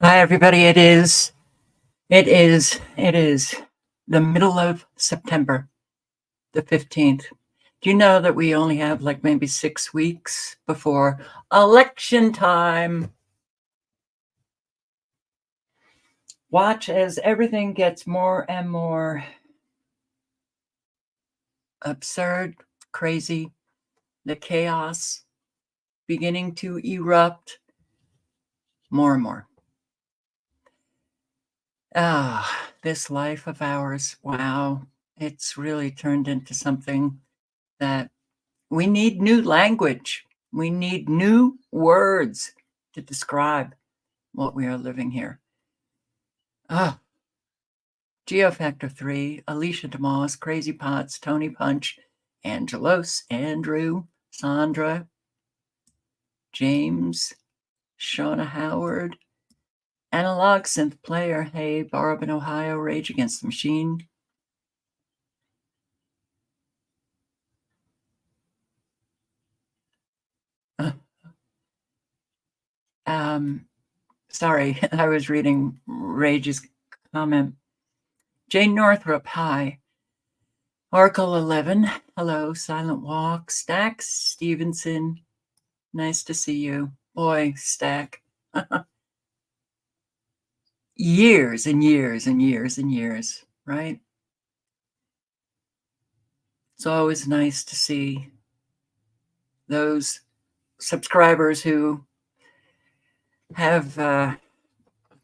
Hi, everybody. It is the middle of September, the 15th. Do you know that we only have like maybe 6 weeks before election time? Watch as everything gets more and more absurd, crazy, the chaos beginning to erupt more and more. This life of ours, wow, it's really turned into something that we need new language. We need new words to describe what we are living here. Geofactor 3, Alicia DeMoss, Crazy Potts, Tony Punch, Angelos, Andrew, Sandra, James, Shauna Howard, Analog Synth Player, hey, Barb in Ohio, Rage Against the Machine. Sorry, I was reading Rage's comment. Jane Northrup, hi. Oracle 11, hello. Silent Walk, Stack Stevenson, nice to see you. Boy, Stack. Years and years and years and years, right? It's always nice to see those subscribers who have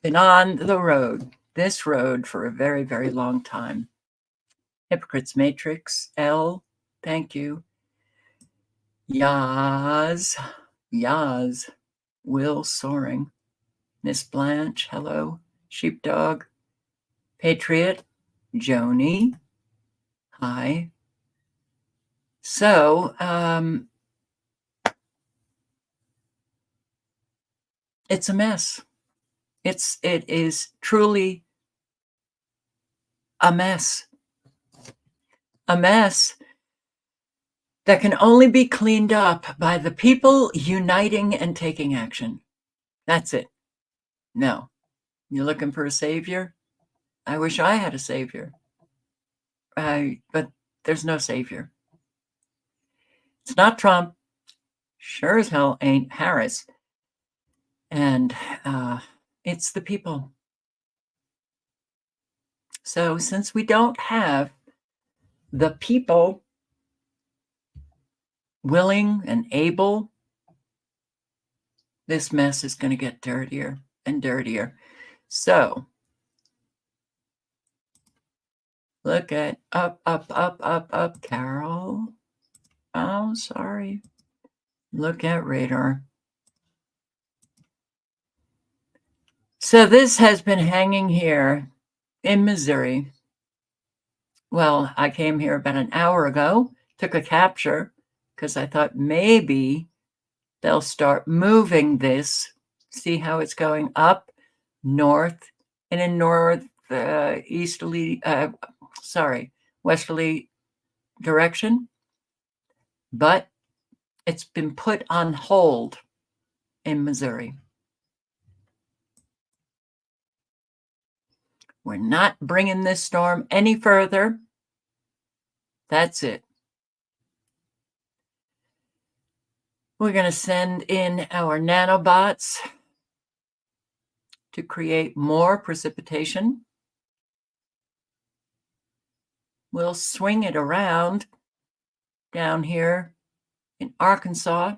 been on the road, this road, for a very, very long time. Hypocrites Matrix, L, thank you. Yaz, Will Soaring, Miss Blanche, hello. Sheepdog, Patriot, Joni, hi. So, it's a mess. It is truly a mess. A mess that can only be cleaned up by the people uniting and taking action. That's it. No. You're looking for a savior? I wish I had a savior. But there's no savior. It's not Trump. Sure as hell ain't Harris. And it's the people. So since we don't have the people willing and able, this mess is going to get dirtier and dirtier. So look at up, Carol. Oh, sorry. Look at radar. So this has been hanging here in Missouri. Well, I came here about an hour ago, took a capture because I thought maybe they'll start moving this. See how it's going up north and in westerly direction. But it's been put on hold in Missouri. We're not bringing this storm any further. That's it. We're going to send in our nanobots to create more precipitation. We'll swing it around down here in Arkansas.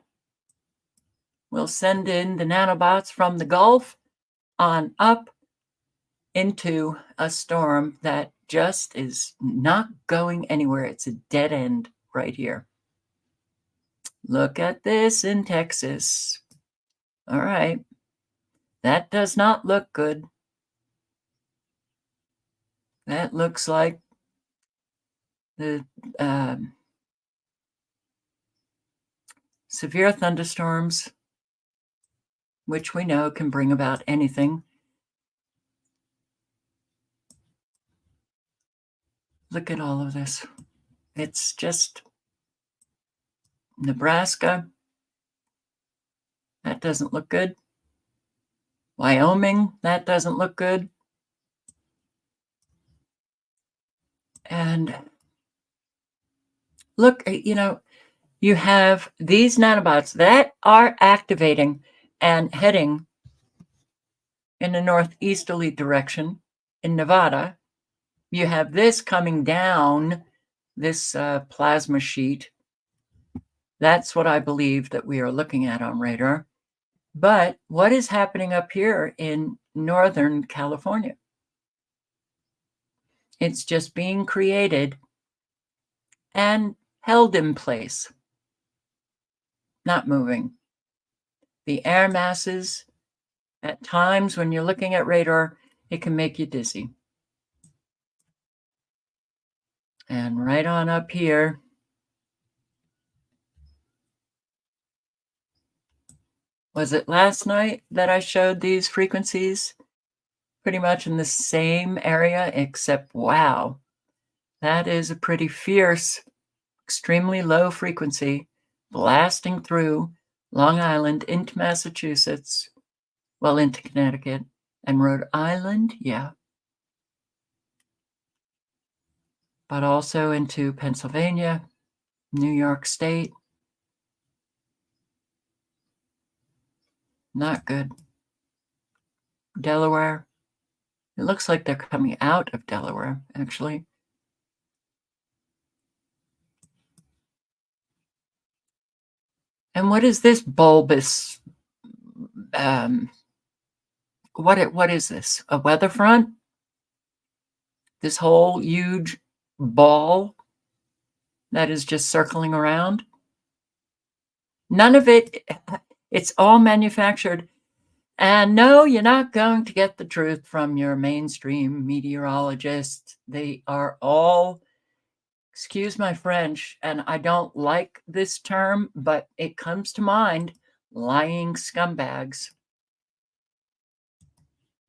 We'll send in the nanobots from the Gulf on up into a storm that just is not going anywhere. It's a dead end right here. Look at this in Texas. All right. That does not look good. That looks like the severe thunderstorms, which we know can bring about anything. Look at all of this. It's just Nebraska. That doesn't look good. Wyoming, that doesn't look good. And look, you have these nanobots that are activating and heading in a northeasterly direction in Nevada. You have this coming down this plasma sheet. That's what I believe that we are looking at on radar. But what is happening up here in Northern California? It's just being created and held in place, not moving. The air masses, at times when you're looking at radar, it can make you dizzy. And right on up here, was it last night that I showed these frequencies? Pretty much in the same area, except wow, that is a pretty fierce, extremely low frequency blasting through Long Island into Massachusetts, well, into Connecticut and Rhode Island, yeah, but also into Pennsylvania, New York State. Not good. Delaware. It looks like they're coming out of Delaware, actually. And what is this bulbous? What is this? A weather front? This whole huge ball that is just circling around? None of it, it's all manufactured. And no, you're not going to get the truth from your mainstream meteorologists. They are all, excuse my French, and I don't like this term, but it comes to mind, lying scumbags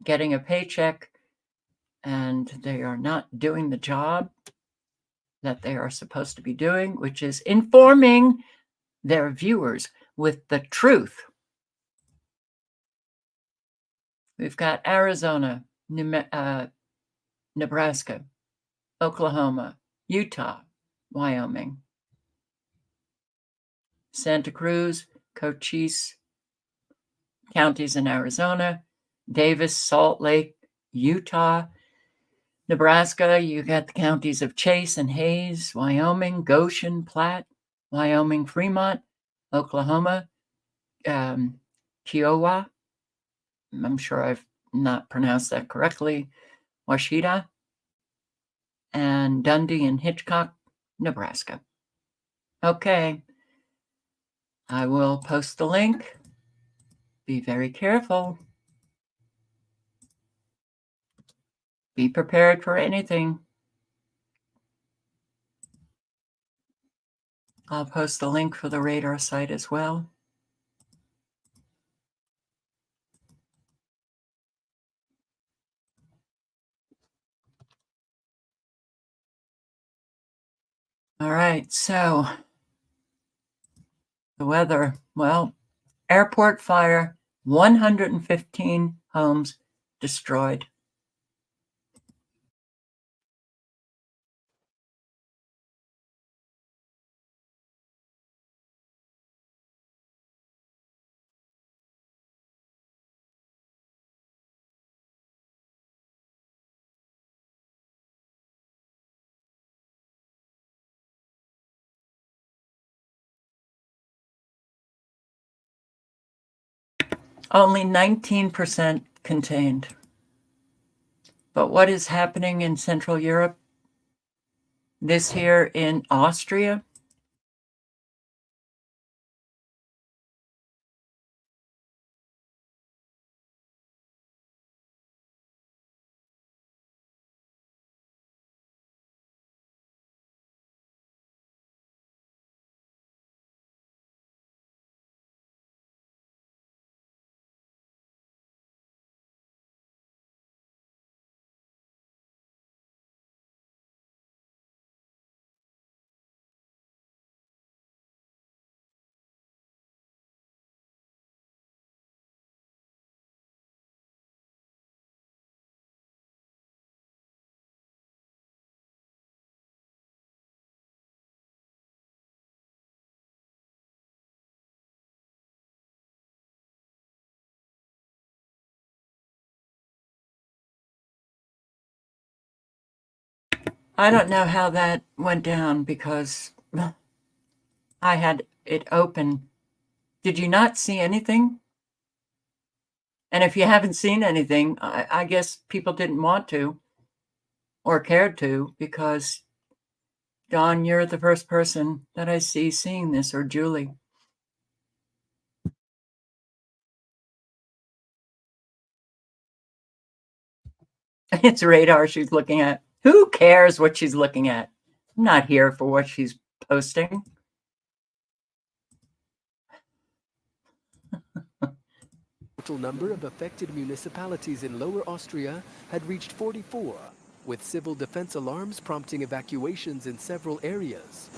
getting a paycheck and they are not doing the job that they are supposed to be doing, which is informing their viewers with the truth. We've got Arizona, Nebraska, Oklahoma, Utah, Wyoming, Santa Cruz, Cochise counties in Arizona, Davis, Salt Lake, Utah, Nebraska. You got the counties of Chase and Hayes, Wyoming, Goshen, Platte, Wyoming, Fremont, Oklahoma, Kiowa. I'm sure I've not pronounced that correctly. Washita, and Dundee and Hitchcock, Nebraska. Okay, I will post the link. Be very careful. Be prepared for anything. I'll post the link for the radar site as well. All right, so the weather, well, airport fire, 115 homes destroyed. Only 19% contained. But what is happening in Central Europe? This here in Austria? I don't know how that went down because I had it open. Did you not see anything? And if you haven't seen anything, I guess people didn't want to or cared to, because Dawn, you're the first person that I see seeing this, or Julie. It's radar she's looking at. Who cares what she's looking at? I'm not here for what she's posting. Total number of affected municipalities in Lower Austria had reached 44, with civil defense alarms prompting evacuations in several areas.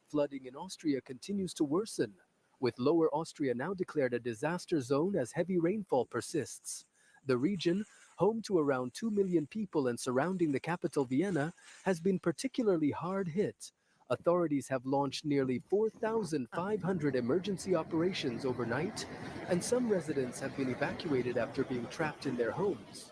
Flooding in Austria continues to worsen, with Lower Austria now declared a disaster zone as heavy rainfall persists. The region, home to around 2 million people and surrounding the capital Vienna, has been particularly hard hit. Authorities have launched nearly 4,500 emergency operations overnight, and some residents have been evacuated after being trapped in their homes.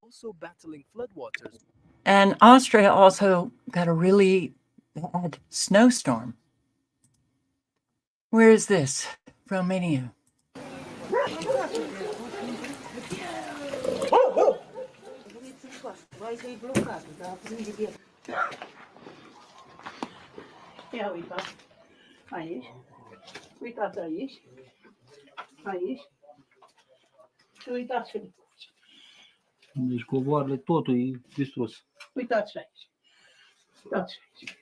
Also battling floodwaters. And Austria also got a really bad snowstorm. Where is this? Romania. Ia uitați, aici, uitați aici, aici și uitați și Deci covoarele, totul e distrus. uitați și aici, uitați și aici.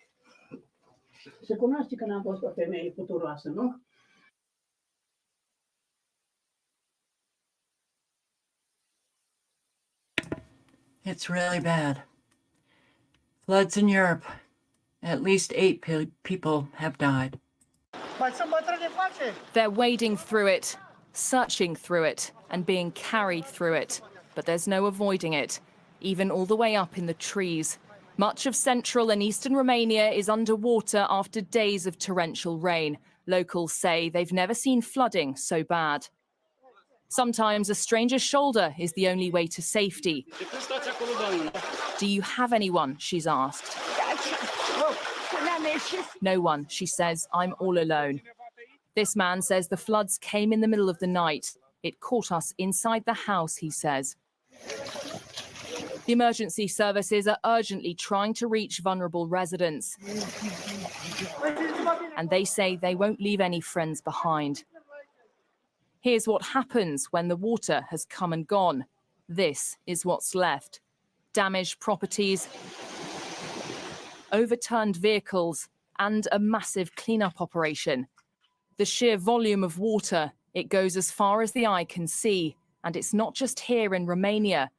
Se cunoaște că n-am fost o femeie puturoasă, nu? It's really bad. Floods in Europe. At least 8 people have died. They're wading through it, searching through it, and being carried through it. But there's no avoiding it, even all the way up in the trees. Much of central and eastern Romania is underwater after days of torrential rain. Locals say they've never seen flooding so bad. Sometimes a stranger's shoulder is the only way to safety. Do you have anyone? She's asked. No one, she says. I'm all alone. This man says the floods came in the middle of the night. It caught us inside the house, he says. The emergency services are urgently trying to reach vulnerable residents. And they say they won't leave any friends behind. Here's what happens when the water has come and gone. This is what's left. Damaged properties, overturned vehicles, and a massive cleanup operation. The sheer volume of water, it goes as far as the eye can see. And it's not just here in Romania.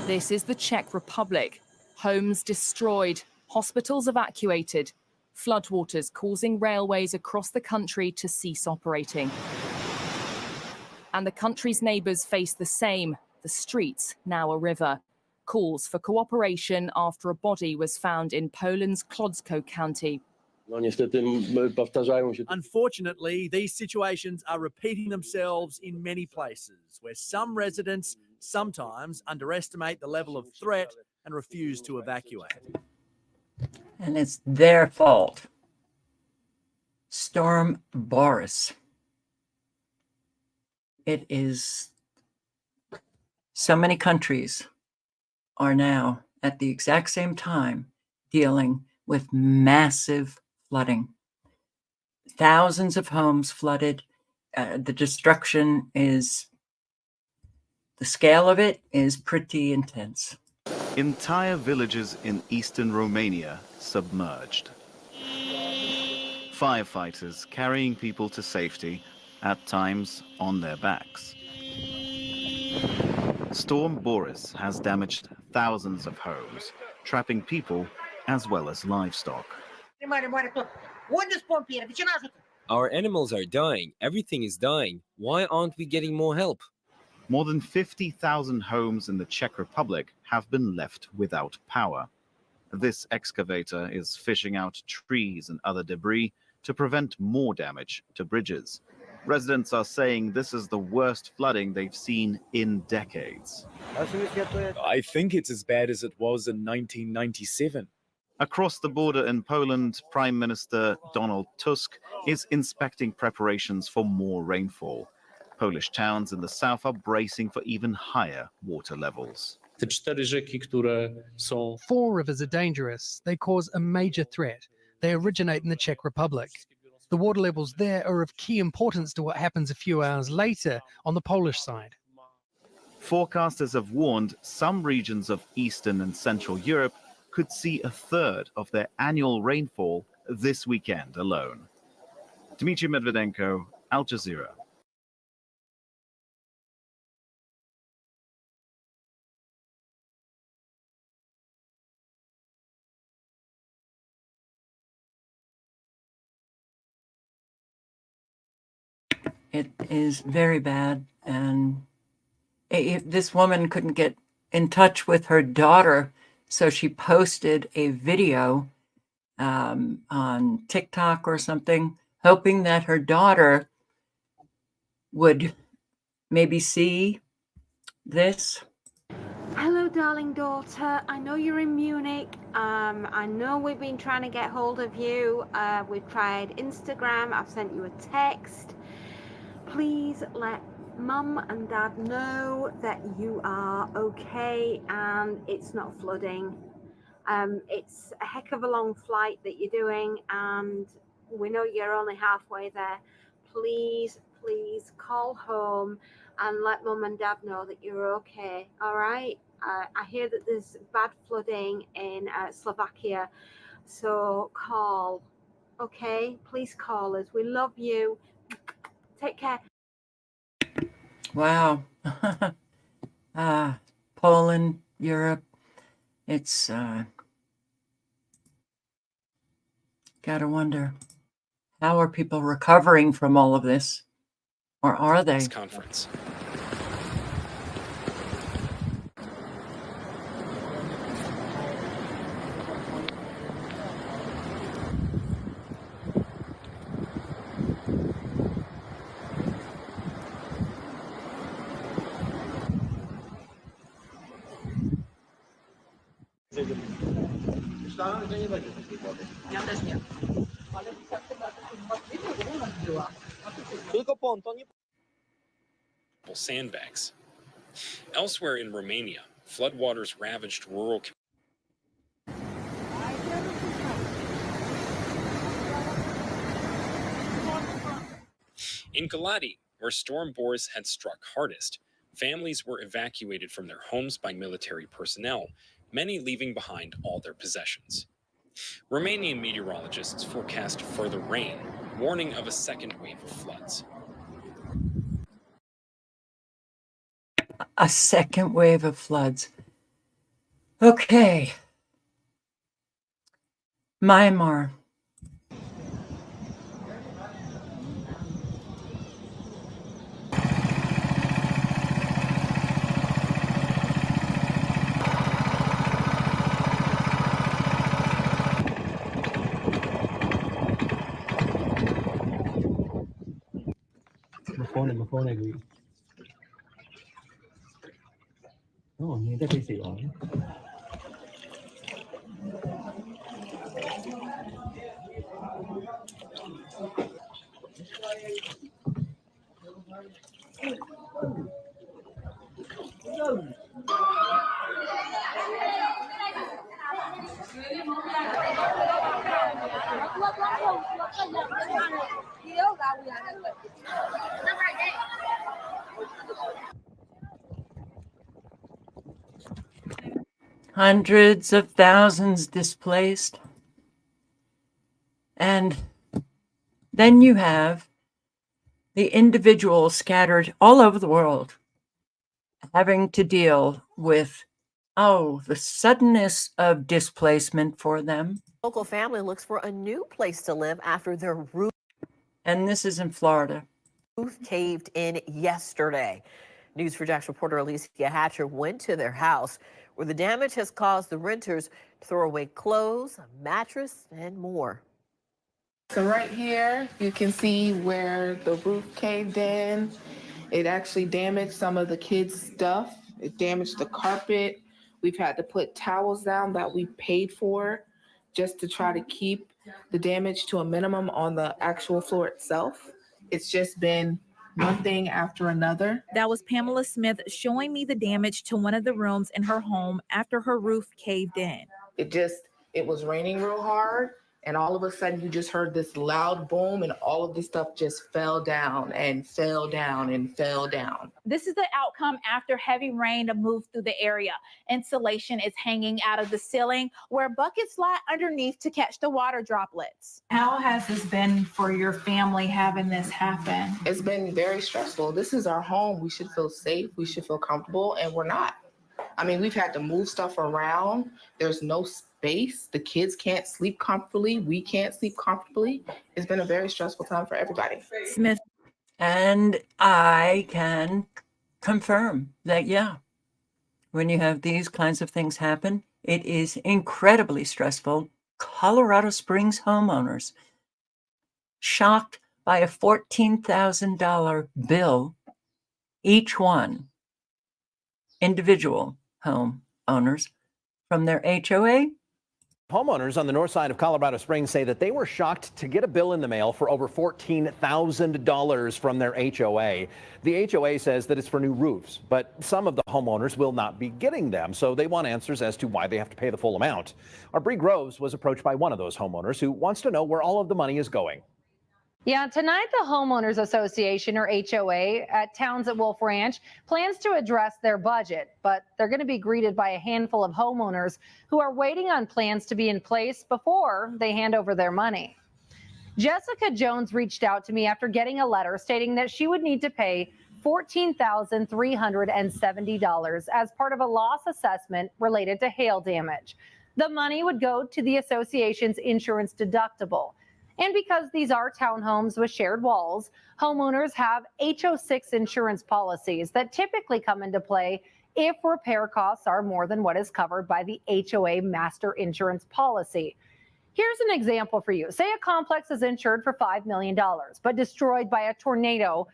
This is the Czech Republic. Homes destroyed, hospitals evacuated, floodwaters causing railways across the country to cease operating. And the country's neighbours face the same, the streets now a river. Calls for cooperation after a body was found in Poland's Kłodzko county. No niestety powtarzają się. Unfortunately, these situations are repeating themselves in many places where some residents sometimes underestimate the level of threat and refuse to evacuate. And it's their fault. Storm Boris. It is so many countries are now at the exact same time dealing with massive flooding. Thousands of homes flooded. The destruction is, the scale of it is pretty intense. Entire villages in eastern Romania submerged. Firefighters carrying people to safety, at times on their backs. Storm Boris has damaged thousands of homes, trapping people as well as livestock. Our animals are dying. Everything is dying. Why aren't we getting more help? More than 50,000 homes in the Czech Republic have been left without power. This excavator is fishing out trees and other debris to prevent more damage to bridges. Residents are saying this is the worst flooding they've seen in decades. I think it's as bad as it was in 1997. Across the border in Poland, Prime Minister Donald Tusk is inspecting preparations for more rainfall. Polish towns in the south are bracing for even higher water levels. Four rivers are dangerous. They cause a major threat. They originate in the Czech Republic. The water levels there are of key importance to what happens a few hours later on the Polish side. Forecasters have warned some regions of Eastern and Central Europe could see a third of their annual rainfall this weekend alone. Dmitry Medvedenko, Al Jazeera. It is very bad, and this woman couldn't get in touch with her daughter, so she posted a video on TikTok or something, hoping that her daughter would maybe see this. Hello, darling daughter. I know you're in Munich. I know we've been trying to get hold of you. We've tried Instagram. I've sent you a text. Please let Mum and Dad know that you are okay and it's not flooding. It's a heck of a long flight that you're doing, and we know you're only halfway there. Please, please call home and let Mum and Dad know that you're okay. All right? I hear that there's bad flooding in Slovakia, so call. Okay? Please call us. We love you. Take care. Wow. Poland, Europe. It's gotta wonder, how are people recovering from all of this? Or are they? Conference. Sandbanks. Elsewhere in Romania, floodwaters ravaged rural communities. In Galati, where Storm Boris had struck hardest, families were evacuated from their homes by military personnel, many leaving behind all their possessions. Romanian meteorologists forecast further rain, warning of a second wave of floods. A second wave of floods. Okay. Myanmar. Hundreds of thousands displaced. And then you have the individuals scattered all over the world having to deal with, the suddenness of displacement for them. Local family looks for a new place to live after their roof. And this is in Florida. Roof caved in yesterday. News4Jax reporter Alicia Hatcher went to their house where the damage has caused the renters to throw away clothes, a mattress, and more. So right here, you can see where the roof caved in. It actually damaged some of the kids' stuff. It damaged the carpet. We've had to put towels down that we paid for just to try to keep the damage to a minimum on the actual floor itself. It's just been one thing after another. That was Pamela Smith showing me the damage to one of the rooms in her home after her roof caved in. It was raining real hard, and all of a sudden you just heard this loud boom, and all of this stuff just fell down and fell down and fell down. This is the outcome after heavy rain moved through the area. Insulation is hanging out of the ceiling where buckets lie underneath to catch the water droplets. How has this been for your family having this happen? It's been very stressful. This is our home. We should feel safe. We should feel comfortable, and we're not. I mean, we've had to move stuff around. There's no space. The kids can't sleep comfortably. We can't sleep comfortably. It's been a very stressful time for everybody. Smith. And I can confirm that, when you have these kinds of things happen, it is incredibly stressful. Colorado Springs homeowners shocked by a $14,000 bill, each one, individual home owners, from their HOA. Homeowners on the north side of Colorado Springs say that they were shocked to get a bill in the mail for over $14,000 from their HOA. The HOA says that it's for new roofs, but some of the homeowners will not be getting them, so they want answers as to why they have to pay the full amount. Our Bree Groves was approached by one of those homeowners who wants to know where all of the money is going. Yeah, tonight the Homeowners Association, or HOA, at Towns at Wolf Ranch plans to address their budget, but they're going to be greeted by a handful of homeowners who are waiting on plans to be in place before they hand over their money. Jessica Jones reached out to me after getting a letter stating that she would need to pay $14,370 as part of a loss assessment related to hail damage. The money would go to the association's insurance deductible. And because these are townhomes with shared walls, homeowners have HO6 insurance policies that typically come into play if repair costs are more than what is covered by the HOA master insurance policy. Here's an example for you. Say a complex is insured for $5 million, but destroyed by a tornado.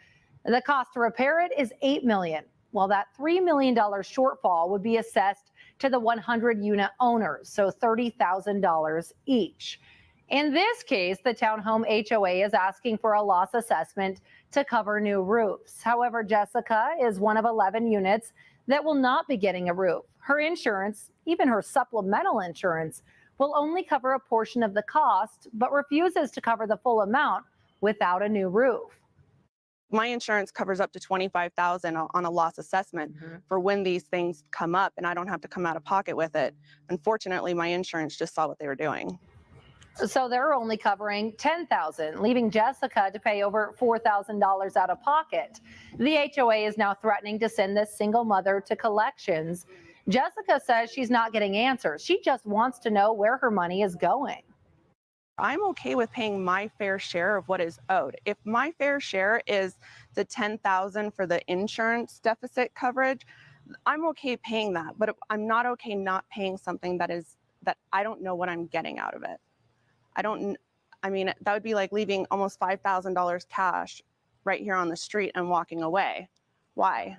The cost to repair it is $8 million. Well, that $3 million shortfall would be assessed to the 100 unit owners, so $30,000 each. In this case, the townhome HOA is asking for a loss assessment to cover new roofs. However, Jessica is one of 11 units that will not be getting a roof. Her insurance, even her supplemental insurance, will only cover a portion of the cost, but refuses to cover the full amount without a new roof. My insurance covers up to $25,000 on a loss assessment for when these things come up, and I don't have to come out of pocket with it. Unfortunately, my insurance just saw what they were doing. So they're only covering $10,000, leaving Jessica to pay over $4,000 out of pocket. The HOA is now threatening to send this single mother to collections. Jessica says she's not getting answers. She just wants to know where her money is going. I'm okay with paying my fair share of what is owed. If my fair share is the $10,000 for the insurance deficit coverage, I'm okay paying that, but I'm not okay not paying something that I don't know what I'm getting out of it. I mean, that would be like leaving almost $5,000 cash right here on the street and walking away. Why?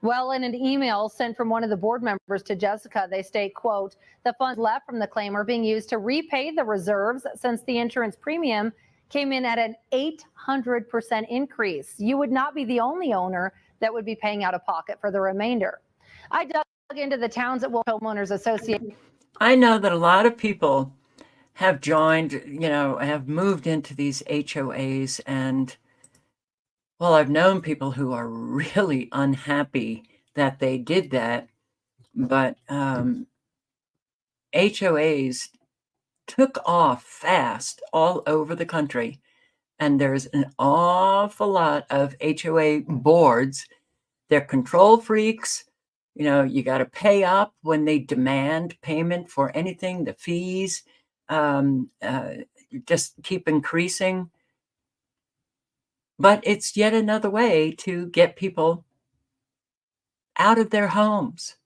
Well, in an email sent from one of the board members to Jessica, they state, quote, the funds left from the claim are being used to repay the reserves since the insurance premium came in at an 800% increase. You would not be the only owner that would be paying out of pocket for the remainder. I dug into the Towns at Will Homeowners Association. I know that a lot of people have joined, have moved into these HOAs, and well, I've known people who are really unhappy that they did that, but HOAs took off fast all over the country, and there's an awful lot of HOA boards. They're control freaks. You got to pay up when they demand payment for anything. The fees just keep increasing. But it's yet another way to get people out of their homes.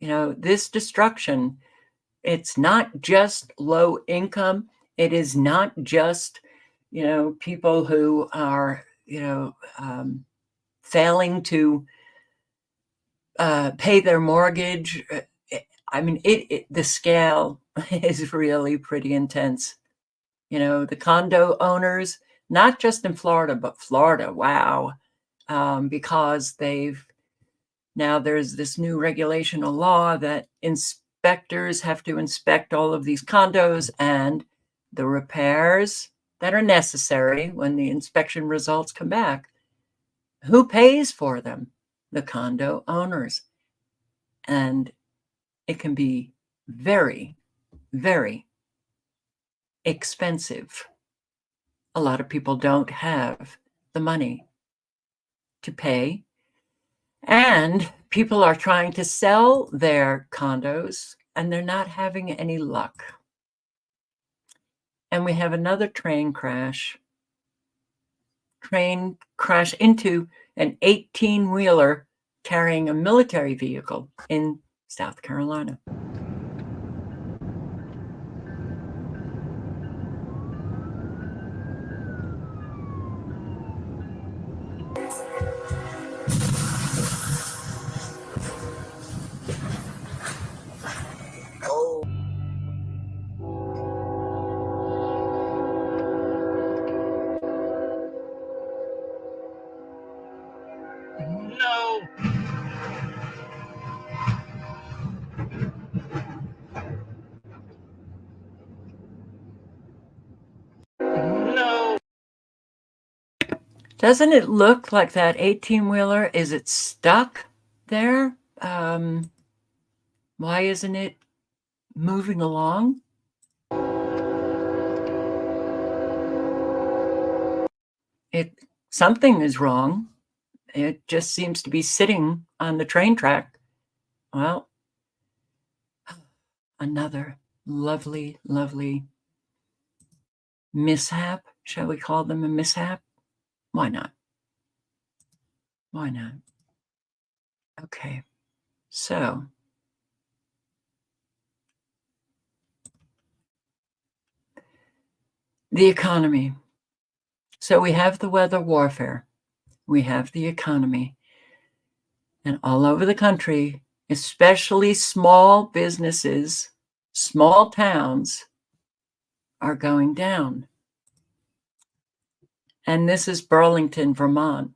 This destruction, it's not just low income. It is not just, people who are, failing to pay their mortgage. I mean, the scale is really pretty intense. The condo owners, not just in Florida, but Florida, wow. Because now there's this new regulation or law that inspectors have to inspect all of these condos, and the repairs that are necessary when the inspection results come back. Who pays for them? The condo owners. And it can be very, very expensive. A lot of people don't have the money to pay. And people are trying to sell their condos, and they're not having any luck. And we have another train crash into an 18-wheeler carrying a military vehicle in South Carolina. Doesn't it look like that 18-wheeler? Is it stuck there? Why isn't it moving along? Something is wrong. It just seems to be sitting on the train track. Well, another lovely, lovely mishap. Shall we call them a mishap? Why not? Why not? Okay, so the economy. So we have the weather warfare. We have the economy. And all over the country, especially small businesses, small towns, are going down. And this is Burlington, Vermont.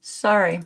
Sorry.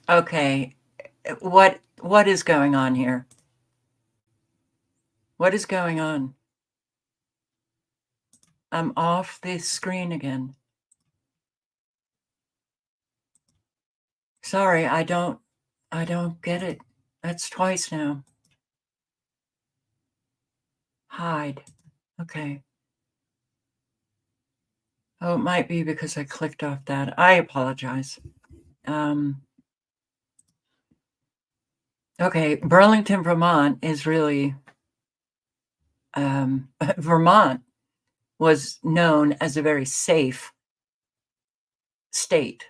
Okay, what is going on here? What is going on? I'm off the screen again. Sorry, I don't get it. That's twice now. Hide. Okay. Oh, it might be because I clicked off that. I apologize. Okay, Burlington, Vermont is really, Vermont was known as a very safe state,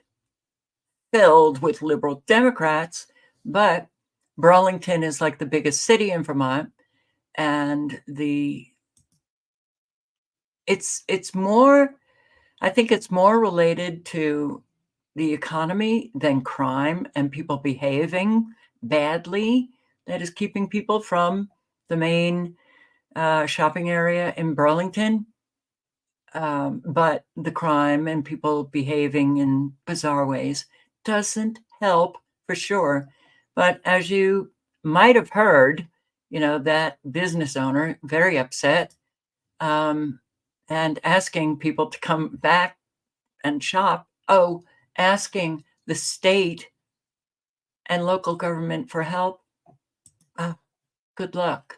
filled with liberal Democrats, but Burlington is like the biggest city in Vermont, and it's more, I think it's more related to the economy than crime and people behaving badly that is keeping people from the main shopping area in Burlington. But the crime and people behaving in bizarre ways doesn't help for sure. But as you might have heard, that business owner very upset, and asking people to come back and shop. Oh, asking the state and local government for help. Good luck.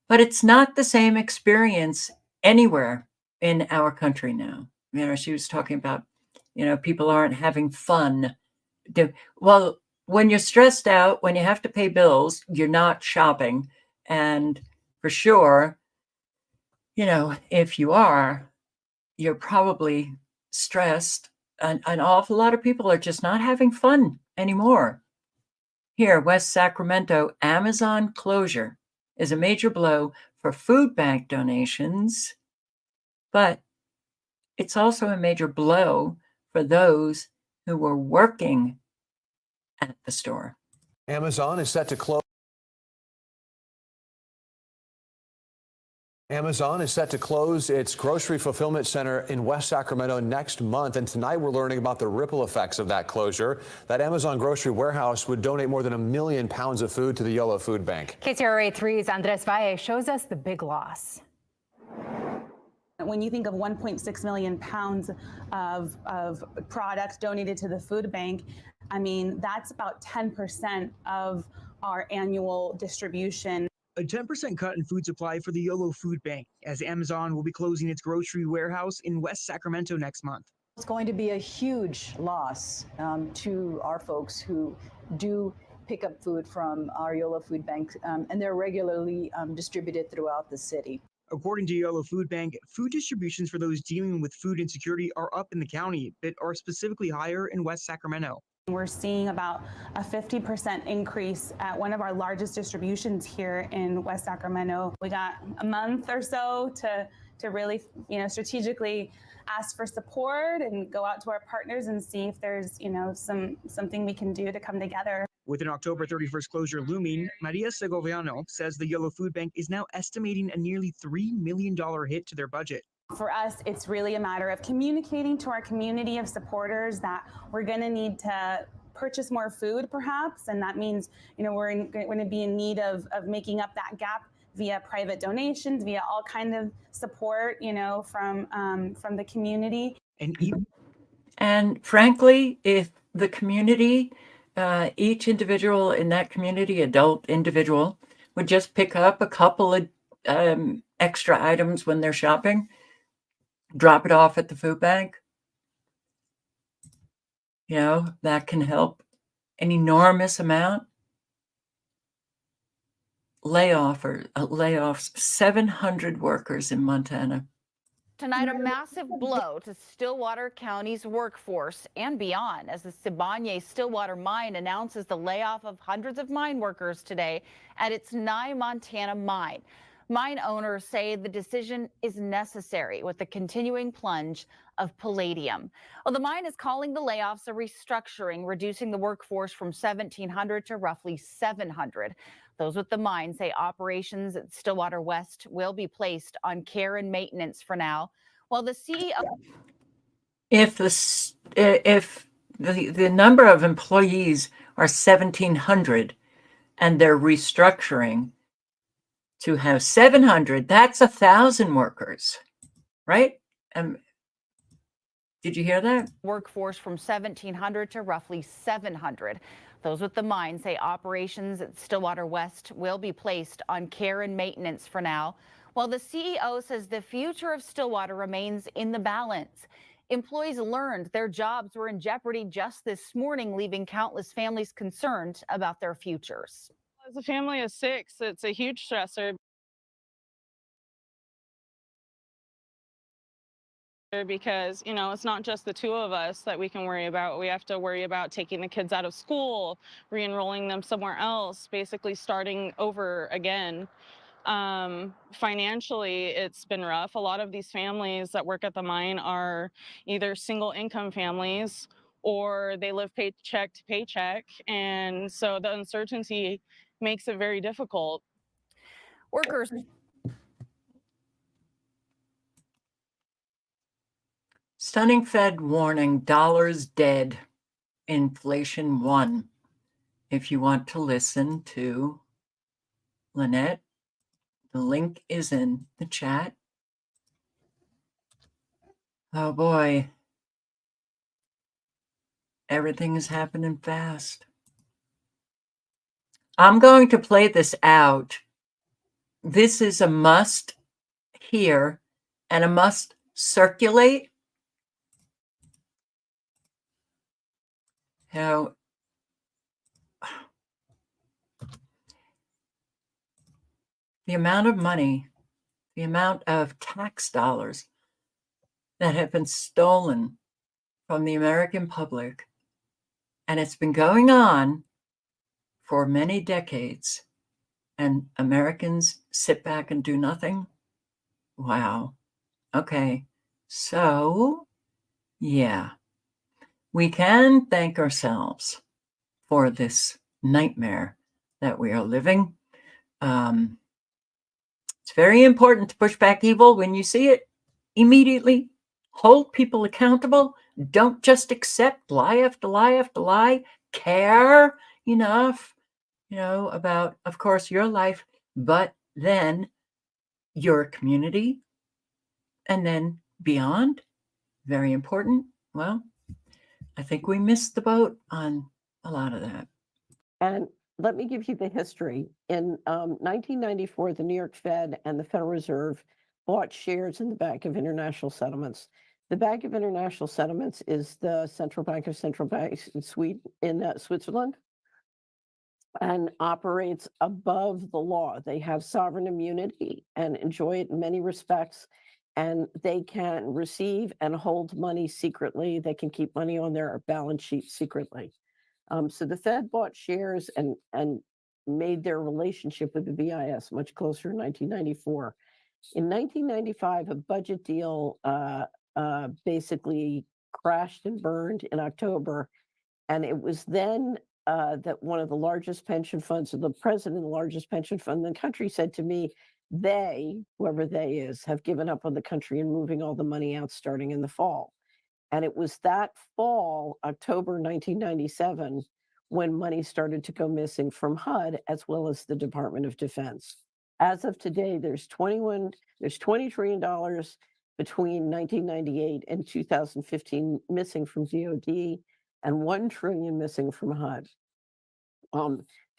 But it's not the same experience anywhere in our country now. She was talking about, people aren't having fun. Well, when you're stressed out, when you have to pay bills, you're not shopping. And for sure, if you are, you're probably stressed. An awful lot of people are just not having fun anymore. Here, West Sacramento, Amazon closure is a major blow for food bank donations, but it's also a major blow for those who were working at the store. Amazon is set to close. Amazon is set to close its grocery fulfillment center in West Sacramento next month. And tonight we're learning about the ripple effects of that closure. That Amazon grocery warehouse would donate more than 1 million pounds of food to the Yellow Food Bank. KTRA 3's Andres Valle shows us the big loss. When you think of 1.6 million pounds of products donated to the food bank, I mean, that's about 10% of our annual distribution. A 10% cut in food supply for the Yolo Food Bank, as Amazon will be closing its grocery warehouse in West Sacramento next month. It's going to be a huge loss to our folks who do pick up food from our Yolo Food Bank, and they're regularly distributed throughout the city. According to Yolo Food Bank, food distributions for those dealing with food insecurity are up in the county, but are specifically higher in West Sacramento. We're seeing about a 50% increase at one of our largest distributions here in West Sacramento. We got a month or so to really, strategically ask for support and go out to our partners and see if there's, something we can do to come together. With an October 31st closure looming, Maria Segoviano says the Yellow Food Bank is now estimating a nearly $3 million hit to their budget. For us, it's really a matter of communicating to our community of supporters that we're going to need to purchase more food, perhaps, and that means, we're going to be in need of making up that gap via private donations, via all kind of support, from the community. And frankly, if the community, each individual in that community, adult individual, would just pick up a couple of extra items when they're shopping, drop it off at the food bank, that can help an enormous amount. Layoffs, 700 workers in Montana. Tonight, a massive blow to Stillwater County's workforce and beyond as the Siboney-Stillwater mine announces the layoff of hundreds of mine workers today at its Nye, Montana mine. Mine owners say the decision is necessary with the continuing plunge of palladium. Well, the mine is calling the layoffs a restructuring, reducing the workforce from 1,700 to roughly 700. Those with the mine say operations at Stillwater West will be placed on care and maintenance for now, while the CEO... If The number of employees are 1,700, and they're restructuring to have 700. That's 1,000 workers, right? Did you hear that? Workforce from 1,700 to roughly 700. Those with the mine say operations at Stillwater West will be placed on care and maintenance for now, while the CEO says the future of Stillwater remains in the balance. Employees learned their jobs were in jeopardy just this morning, leaving countless families concerned about their futures. As a family of 6, it's a huge stressor because, you know, it's not just the 2 of us that we can worry about. We have to worry about taking the kids out of school, re-enrolling them somewhere else, basically starting over again. Financially, it's been rough. A lot of these families that work at the mine are either single income families or they live paycheck to paycheck. And so the uncertainty makes it very difficult. Workers. Stunning Fed warning, dollars dead, inflation won. If you want to listen to Lynette, the link is in the chat. Oh boy. Everything is happening fast. I'm going to play this out. This is a must hear and a must circulate. Now, the amount of money, the amount of tax dollars that have been stolen from the American public, and it's been going on for many decades, and Americans sit back and do nothing. Wow. Okay. So, yeah, we can thank ourselves for this nightmare that we are living. It's very important to push back evil when you see it immediately. Hold people accountable. Don't just accept lie after lie after lie. Care enough, about, of course, your life, but then your community, and then beyond. Very important. Well, I think we missed the boat on a lot of that. And let me give you the history. In 1994, the New York Fed and the Federal Reserve bought shares in the Bank of International Settlements. The Bank of International Settlements is the central bank of central banks in Switzerland, and operates above the law. They have sovereign immunity and enjoy it in many respects. And they can receive and hold money secretly. They can keep money on their balance sheet secretly. So the Fed bought shares and made their relationship with the BIS much closer in 1994. In 1995, a budget deal basically crashed and burned in October. And it was then that one of the largest pension funds, or the president of the largest pension fund in the country, said to me, they, whoever they is, have given up on the country and moving all the money out starting in the fall. And it was that fall, October 1997, when money started to go missing from HUD as well as the Department of Defense. As of today, there's $20 trillion between 1998 and 2015 missing from DOD, and $1 trillion missing from HUD.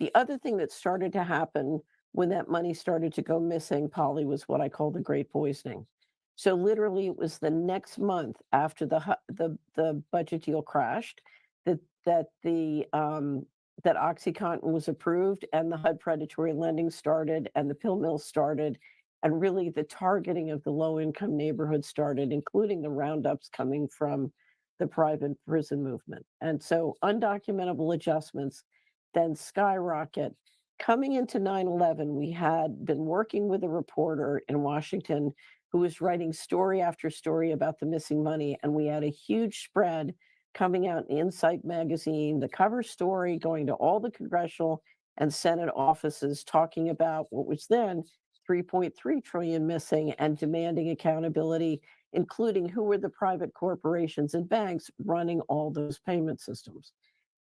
The other thing that started to happen when that money started to go missing, Polly, was what I call the Great Poisoning. So literally, it was the next month after the budget deal crashed that OxyContin was approved, and the HUD predatory lending started, and the pill mills started, and really the targeting of the low-income neighborhoods started, including the roundups coming from the private prison movement. And so undocumentable adjustments then skyrocket. Coming into 9/11, we had been working with a reporter in Washington who was writing story after story about the missing money. And we had a huge spread coming out in Insight magazine, the cover story going to all the congressional and Senate offices, talking about what was then 3.3 trillion missing and demanding accountability. including who were the private corporations and banks running all those payment systems.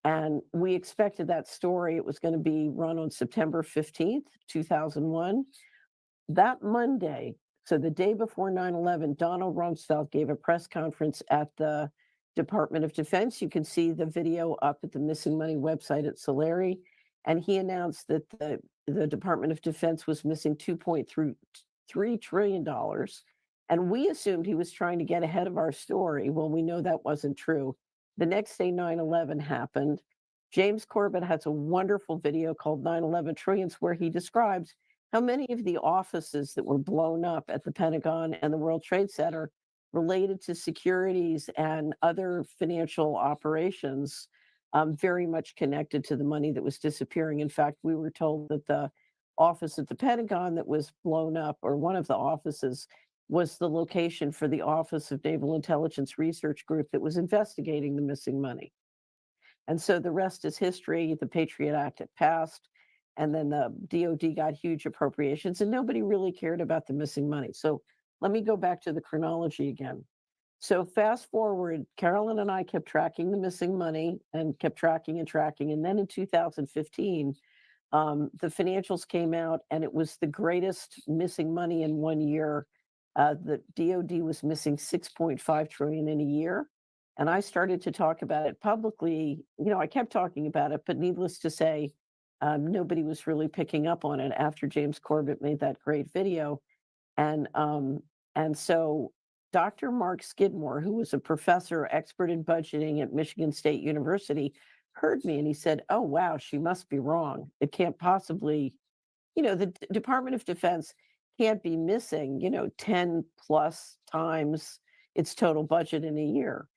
And we expected that story. It was going to be run on September 15th, 2001. That Monday, so the day before 9/11, Donald Rumsfeld gave a press conference at the Department of Defense. You can see the video up at the Missing Money website at Solari. And he announced that the Department of Defense was missing $2.3 trillion. And we assumed he was trying to get ahead of our story. Well, we know that wasn't true. The next day, 9/11 happened. James Corbett has a wonderful video called 9/11 Trillions, where he describes how many of the offices that were blown up at the Pentagon and the World Trade Center related to securities and other financial operations, very much connected to the money that was disappearing. In fact, we were told that the office at the Pentagon that was blown up, or one of the offices, was the location for the Office of Naval Intelligence Research Group that was investigating the missing money. And so the rest is history. The Patriot Act had passed, and then the DOD got huge appropriations, and nobody really cared about the missing money. So let me go back to the chronology again. So fast forward, Carolyn and I kept tracking the missing money and kept tracking and tracking. And then in 2015, the financials came out, and it was the greatest missing money in 1 year. The DOD was missing 6.5 trillion in a year. And I started to talk about it publicly. I kept talking about it, but needless to say, nobody was really picking up on it after James Corbett made that great video. And so Dr. Mark Skidmore, who was a professor expert in budgeting at Michigan State University, heard me, and he said, "Oh, wow, she must be wrong. It can't possibly, the Department of Defense can't be missing, 10 plus times its total budget in a year."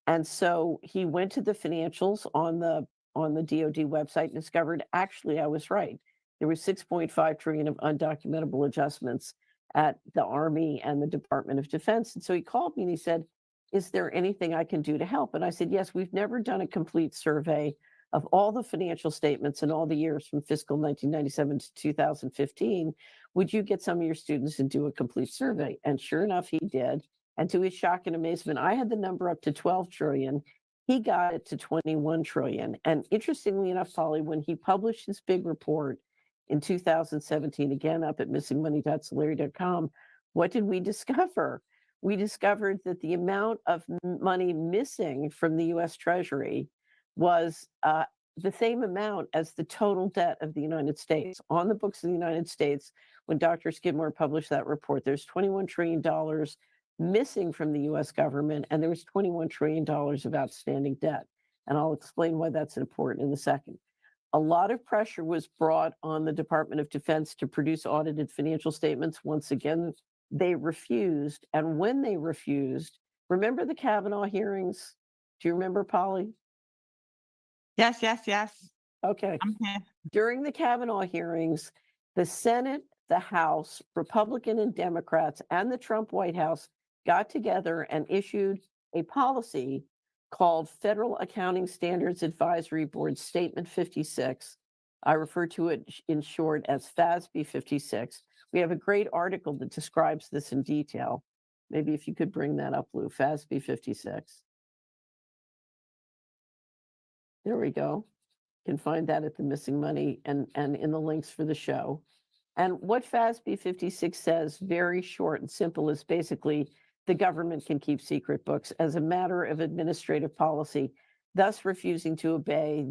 And so he went to the financials on the DOD website and discovered, actually, I was right. There was 6.5 trillion of undocumentable adjustments at the Army and the Department of Defense. And so he called me and he said, "Is there anything I can do to help?" And I said, "Yes, we've never done a complete survey of all the financial statements in all the years from fiscal 1997 to 2015. Would you get some of your students and do a complete survey?" And sure enough, he did. And to his shock and amazement, I had the number up to 12 trillion. He got it to 21 trillion. And interestingly enough, Polly, when he published his big report in 2017, again up at missingmoney.solari.com, what did we discover? We discovered that the amount of money missing from the US Treasury was the same amount as the total debt of the United States. On the books of the United States, when Dr. Skidmore published that report, there's $21 trillion missing from the US government, and there was $21 trillion of outstanding debt. And I'll explain why that's important in a second. A lot of pressure was brought on the Department of Defense to produce audited financial statements. Once again, they refused. And when they refused, remember the Kavanaugh hearings? Do you remember, Polly? Yes. Okay. During the Kavanaugh hearings, the Senate, the House, Republican and Democrats, and the Trump White House got together and issued a policy called Federal Accounting Standards Advisory Board Statement 56. I refer to it in short as FASB 56. We have a great article that describes this in detail. Maybe if you could bring that up, Lou, FASB 56. There we go. You can find that at the Missing Money and in the links for the show. And what FASB 56 says, very short and simple, is basically the government can keep secret books as a matter of administrative policy, thus refusing to obey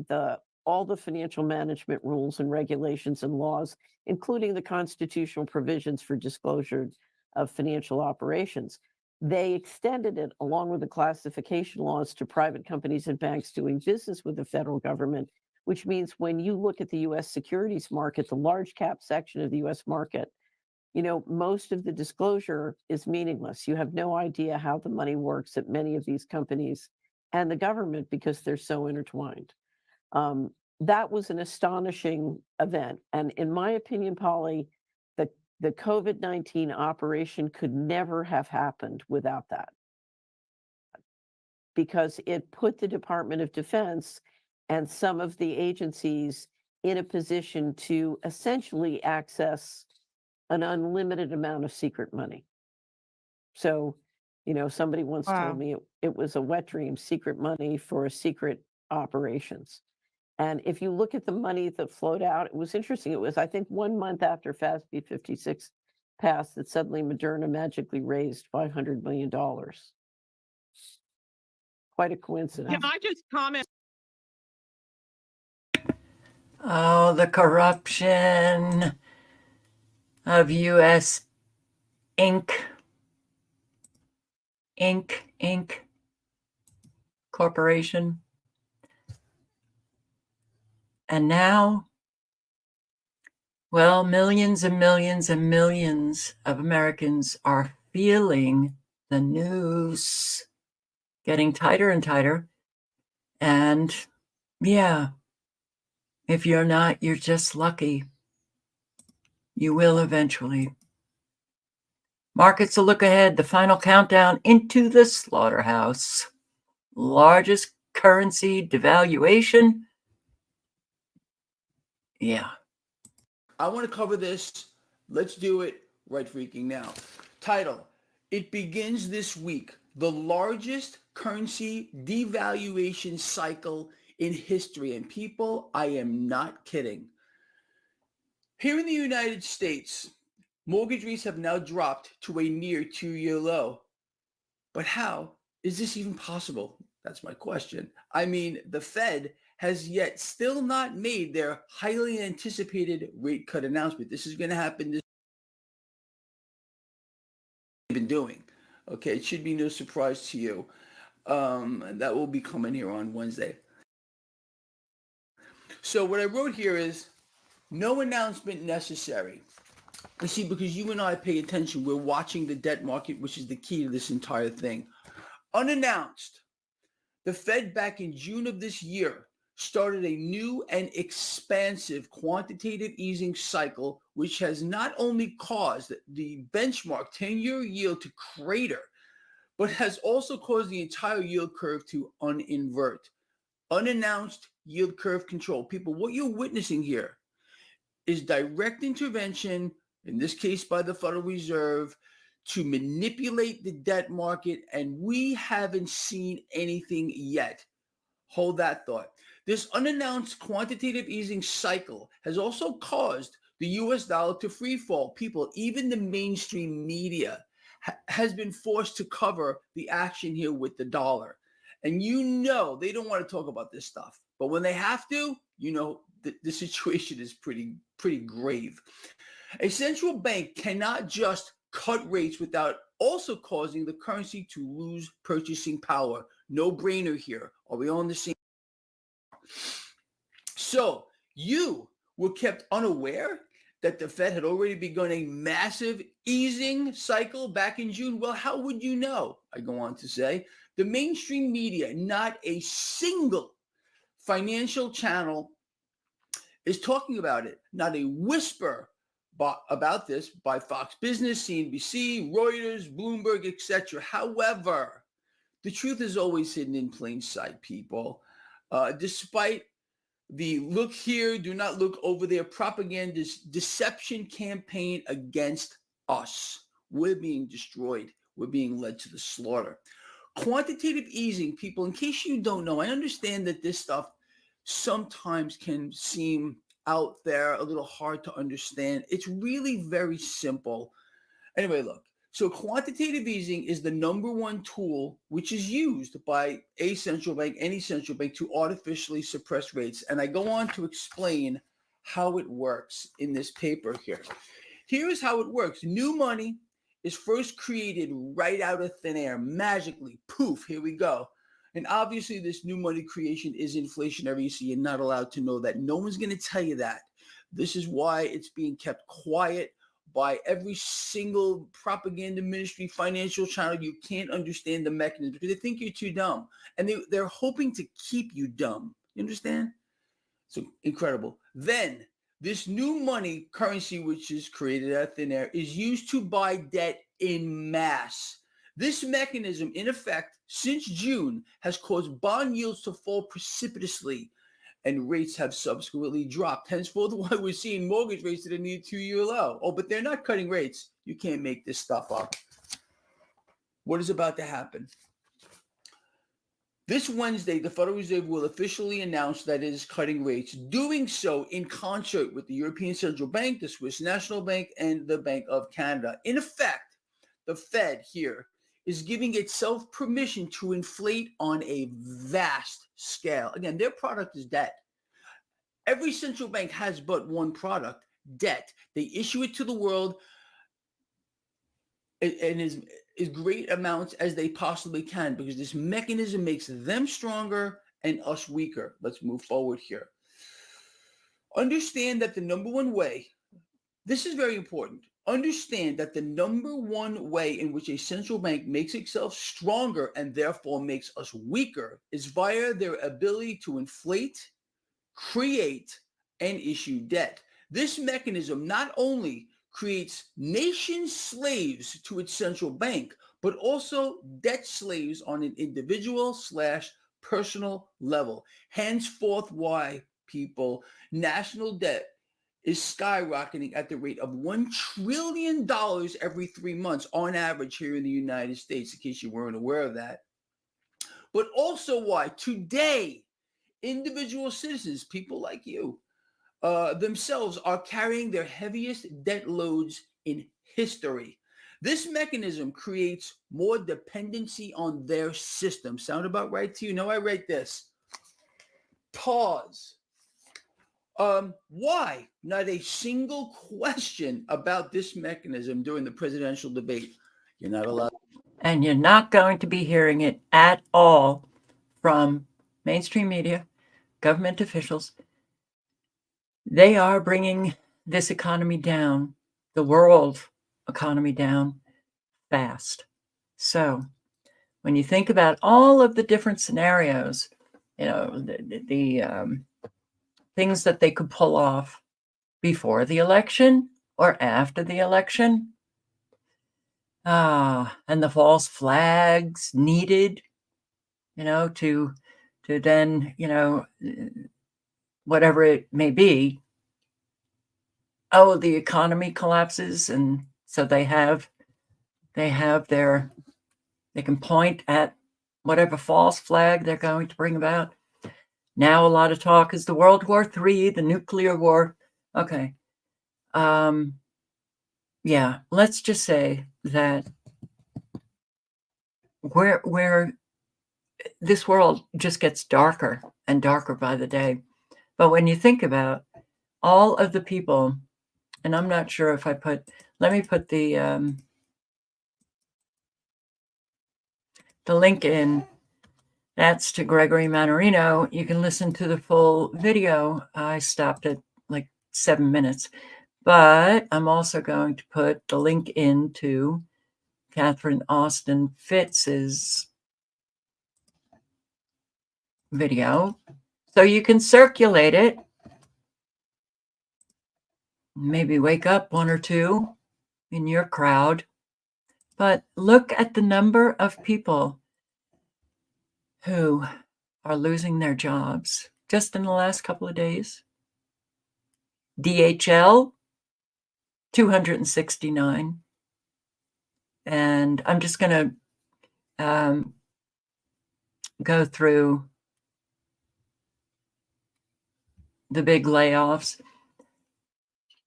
all the financial management rules and regulations and laws, including the constitutional provisions for disclosure of financial operations. They extended it, along with the classification laws, to private companies and banks doing business with the federal government, which means when you look at the US securities market, the large cap section of the US market, most of the disclosure is meaningless. You have no idea how the money works at many of these companies and the government because they're so intertwined. That was an astonishing event. And in my opinion, Polly, the COVID-19 operation could never have happened without that, because it put the Department of Defense and some of the agencies in a position to essentially access an unlimited amount of secret money. So, You know, somebody once Wow. told me it was a wet dream, secret money for secret operations. And if you look at the money that flowed out, it was interesting. It was, I think, 1 month after FASB 56 passed that suddenly Moderna magically raised $500 million. Quite a coincidence. Can I just comment? Oh, the corruption of U.S. Inc. Corporation. And now, well, millions and millions and millions of Americans are feeling the noose getting tighter and tighter. And yeah, if you're not, you're just lucky. You will eventually. Markets will look ahead, the final countdown into the slaughterhouse. Largest currency devaluation. Yeah. I want to cover this. Let's do it right freaking now. Title: It begins this week. The largest currency devaluation cycle in history. And people, I am not kidding. Here in the United States, mortgage rates have now dropped to a near 2-year low. But how is this even possible? That's my question. I mean, the Fed has yet still not made their highly anticipated rate cut announcement. This is going to happen this been doing. Okay, it should be no surprise to you. That will be coming here on Wednesday. So what I wrote here is no announcement necessary. You see, because you and I pay attention, we're watching the debt market, which is the key to this entire thing. Unannounced, the Fed back in June of this year started a new and expansive quantitative easing cycle, which has not only caused the benchmark 10-year yield to crater, but has also caused the entire yield curve to uninvert. Unannounced yield curve control. People, what you're witnessing here is direct intervention, in this case by the Federal Reserve, to manipulate the debt market, and we haven't seen anything yet. Hold that thought. This unannounced quantitative easing cycle has also caused the US dollar to free fall. People, even the mainstream media has been forced to cover the action here with the dollar. And you know they don't want to talk about this stuff. But when they have to, you know the situation is pretty grave. A central bank cannot just cut rates without also causing the currency to lose purchasing power. No brainer here. Are we on the same? So you were kept unaware that the Fed had already begun a massive easing cycle back in June? Well, how would you know? I go on to say, the mainstream media, not a single financial channel is talking about it. Not a whisper about this by Fox Business, CNBC, Reuters, Bloomberg, etc. However, the truth is always hidden in plain sight, people. Despite the look here, do not look over there propaganda deception campaign against us. We're being destroyed. We're being led to the slaughter. Quantitative easing, people, in case you don't know, I understand that this stuff sometimes can seem out there, a little hard to understand. It's really very simple. Anyway, look. So quantitative easing is the number one tool which is used by a central bank, any central bank, to artificially suppress rates. And I go on to explain how it works in this paper here. Here's how it works. New money is first created right out of thin air, magically. Poof, here we go. And obviously this new money creation is inflationary, so you're not allowed to know that. No one's going to tell you that. This is why it's being kept quiet by every single propaganda ministry, financial channel. You can't understand the mechanism because they think you're too dumb. And they're hoping to keep you dumb. You understand? So incredible. Then this new money currency, which is created out of thin air, is used to buy debt in mass. This mechanism, in effect, since June, has caused bond yields to fall precipitously, and rates have subsequently dropped. Henceforth, why we're seeing mortgage rates at a near 2-year low. Oh, but they're not cutting rates. You can't make this stuff up. what is about to happen. This Wednesday, the Federal Reserve will officially announce that it is cutting rates, doing so in concert with the European Central Bank, the Swiss National Bank, and the Bank of Canada. In effect, the Fed here is giving itself permission to inflate on a vast scale. Again, their product is debt. Every central bank has but one product, debt. They issue it to the world in as great amounts as they possibly can, because this mechanism makes them stronger and us weaker. Let's move forward here. Understand that the number one way, this is very important, understand that the number one way in which a central bank makes itself stronger and therefore makes us weaker is via their ability to inflate, create, and issue debt. This mechanism not only creates nation slaves to its central bank, but also debt slaves on an individual/personal level. Henceforth, why, people, national debt is skyrocketing at the rate of $1 trillion every 3 months on average here in the United States, in case you weren't aware of that. But also why today individual citizens, people like you, themselves are carrying their heaviest debt loads in history. This mechanism creates more dependency on their system. Sound about right to you? No, I write this. Pause. Why? Not a single question about this mechanism during the presidential debate. You're not allowed. And you're not going to be hearing it at all from mainstream media, government officials. They are bringing this economy down, the world economy down, fast. So when you think about all of the different scenarios, you know, the things that they could pull off before the election or after the election, and the false flags needed, you know, to then, you know, whatever it may be, oh, the economy collapses, and so they can point at whatever false flag they're going to bring about. Now a lot of talk is the World War III, the nuclear war. Okay. Yeah, let's just say that where this world just gets darker and darker by the day. But when you think about all of the people, and I'm not sure if let me put the link in. That's to Gregory Mannarino. You can listen to the full video. I stopped at like 7 minutes, but I'm also going to put the link into Catherine Austin Fitz's video, so you can circulate it. Maybe wake up one or two in your crowd. But look at the number of people who are losing their jobs just in the last couple of days. DHL, 269. And I'm just going to go through the big layoffs.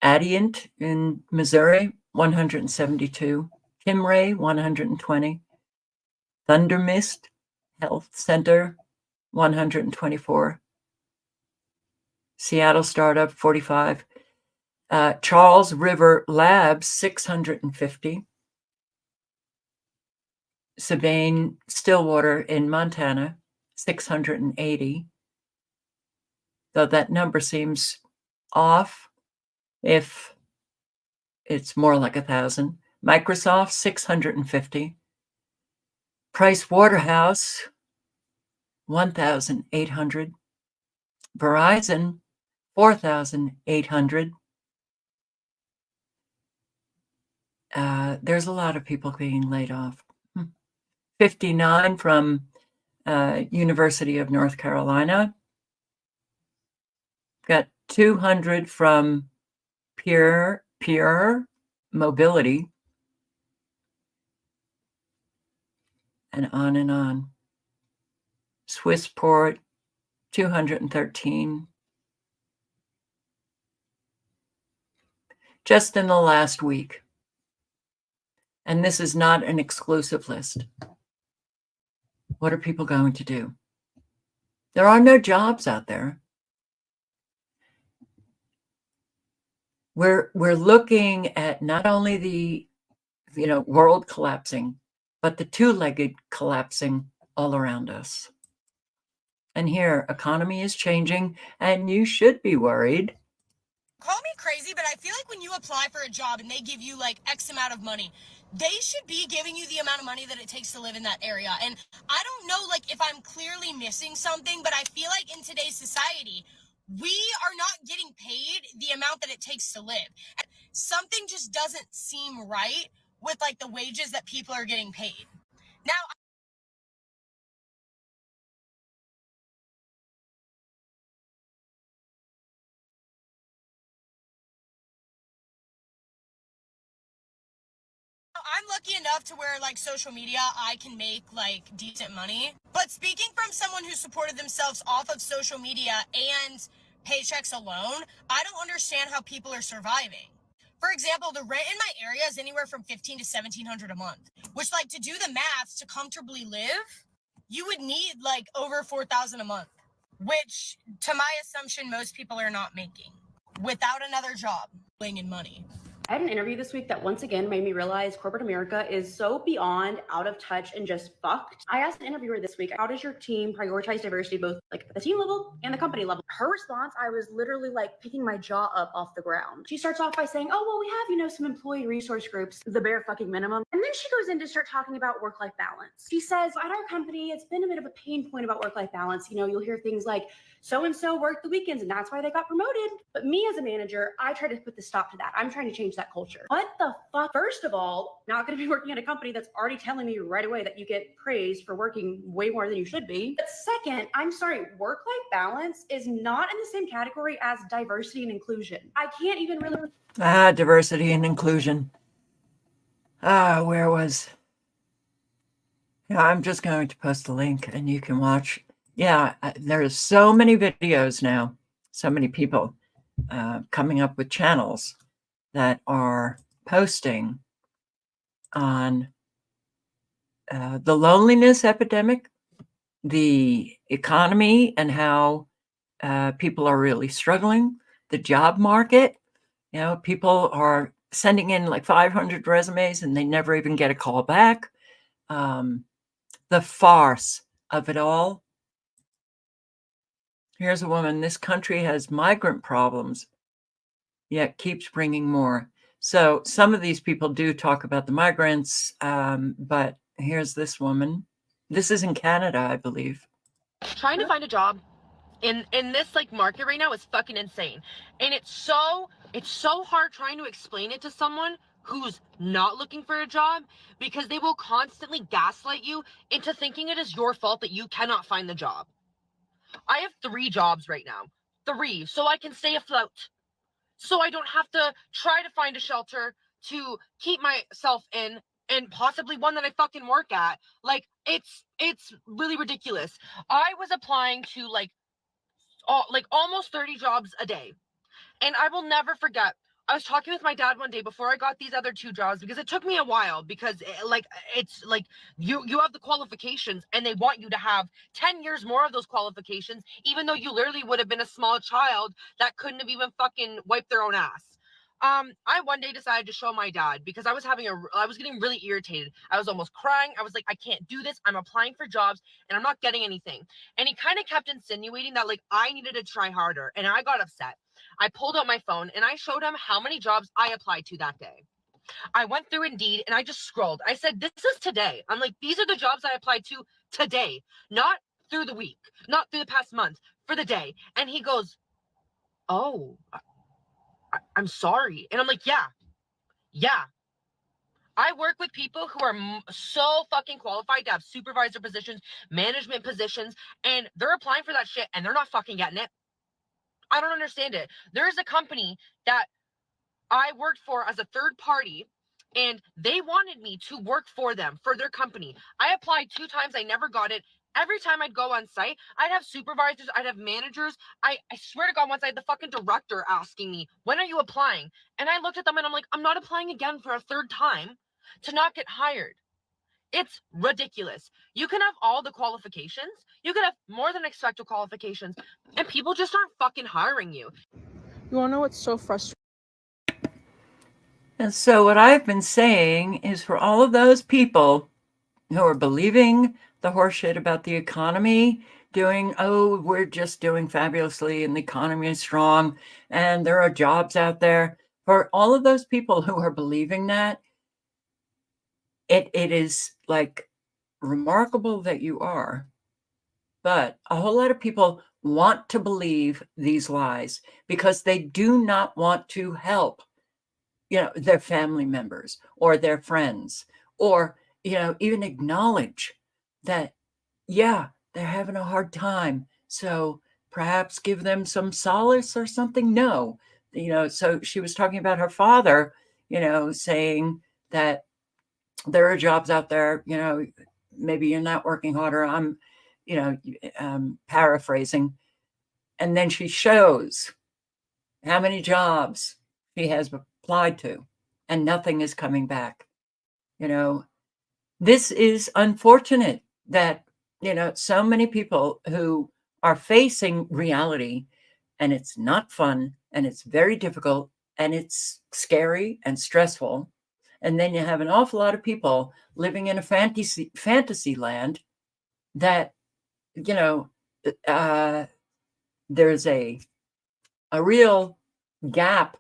Adient in Missouri, 172. Kimray, 120. Thunder Mist Health Center, 124. Seattle Startup, 45. Charles River Labs, 650. Sabine Stillwater in Montana, 680. Though that number seems off if it's more like 1,000. Microsoft, 650. Price Waterhouse, 1,800. Verizon, 4,800. There's a lot of people being laid off. 59 from University of North Carolina. Got 200 from Pure Mobility. and on and on. Swissport, 213. Just in the last week. And this is not an exclusive list. What are people going to do? There are no jobs out there. We're looking at not only the world collapsing, but the two-legged collapsing all around us. And here, economy is changing, and you should be worried. Call me crazy, but I feel like when you apply for a job and they give you like X amount of money, they should be giving you the amount of money that it takes to live in that area. And I don't know like if I'm clearly missing something, but I feel like in today's society, we are not getting paid the amount that it takes to live. Something just doesn't seem right with like the wages that people are getting paid. Now, I'm lucky enough to where like social media, I can make like decent money. But speaking from someone who supported themselves off of social media and paychecks alone, I don't understand how people are surviving. For example, the rent in my area is anywhere from $1,500 to $1,700 a month, which like to do the math to comfortably live, you would need like over $4,000 a month, which to my assumption, most people are not making without another job, in money. I had an interview this week that once again made me realize corporate America is so beyond out of touch and just fucked. I asked an interviewer this week, how does your team prioritize diversity both like at the team level and the company level? Her response, I was literally like picking my jaw up off the ground. She starts off by saying, oh, well, we have, some employee resource groups, the bare fucking minimum. And then she goes in to start talking about work-life balance. She says, at our company, it's been a bit of a pain point about work-life balance. You'll hear things like, so-and-so worked the weekends and that's why they got promoted. But me as a manager, I try to put the stop to that. I'm trying to change that culture. What the fuck? First of all, not going to be working at a company that's already telling me right away that you get praised for working way more than you should be. But second, I'm sorry, work-life balance is not in the same category as diversity and inclusion. I can't even really... Diversity and inclusion. Where was... I'm just going to post a link and you can watch. There's so many videos now, so many people coming up with channels that are posting on the loneliness epidemic, the economy and how people are really struggling, the job market. People are sending in like 500 resumes and they never even get a call back. The farce of it all. Here's a woman, this country has migrant problems, yet keeps bringing more. So some of these people do talk about the migrants, but here's this woman. This is in Canada, I believe. Trying to find a job in this like market right now is fucking insane. And it's so hard trying to explain it to someone who's not looking for a job, because they will constantly gaslight you into thinking it is your fault that you cannot find the job. I have 3 jobs right now. 3, so I can stay afloat. So I don't have to try to find a shelter to keep myself in, and possibly one that I fucking work at. Like, it's really ridiculous. I was applying to like almost 30 jobs a day. And I will never forget, I was talking with my dad one day before I got these other 2 jobs, because it took me a while, because it's like you have the qualifications and they want you to have 10 years more of those qualifications, even though you literally would have been a small child that couldn't have even fucking wiped their own ass. I one day decided to show my dad, because I was getting really irritated. I was almost crying. I was like, I can't do this. I'm applying for jobs and I'm not getting anything. And he kind of kept insinuating that like I needed to try harder, and I got upset. I pulled out my phone and I showed him how many jobs I applied to that day. I went through Indeed and I just scrolled. I said, this is today. I'm like, these are the jobs I applied to today, not through the week, not through the past month, for the day. And he goes, oh, I'm sorry. And I'm like, yeah. I work with people who are so fucking qualified to have supervisor positions, management positions, and they're applying for that shit and they're not fucking getting it. I don't understand it. There's a company that I worked for as a third party and they wanted me to work for them, for their company. I applied 2 times. I never got it. Every time I'd go on site, I'd have supervisors, I'd have managers. I swear to God, once I had the fucking director asking me, when are you applying? And I looked at them and I'm like, I'm not applying again for a 3rd time to not get hired. It's ridiculous. You can have all the qualifications. You can have more than expected qualifications, and people just aren't fucking hiring you. You wanna know what's so frustrating? And so what I've been saying is for all of those people who are believing the horseshit about the economy, doing, oh, we're just doing fabulously and the economy is strong and there are jobs out there. For all of those people who are believing that, it is like remarkable that you are. But a whole lot of people want to believe these lies because they do not want to help, their family members or their friends, or, even acknowledge that, yeah, they're having a hard time. So perhaps give them some solace or something. No, so she was talking about her father, saying that there are jobs out there, maybe you're not working harder. I'm, paraphrasing. And then she shows how many jobs she has applied to, and nothing is coming back. This is unfortunate that, so many people who are facing reality, and it's not fun, and it's very difficult, and it's scary and stressful. And then you have an awful lot of people living in a fantasy land that, there's a real gap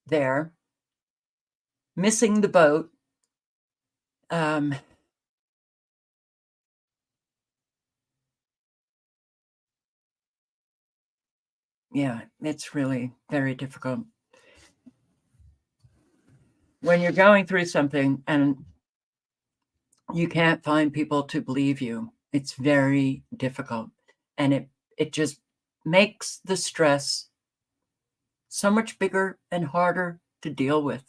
there, missing the boat. Yeah, it's really very difficult. When you're going through something and you can't find people to believe you, it's very difficult. And it just makes the stress so much bigger and harder to deal with.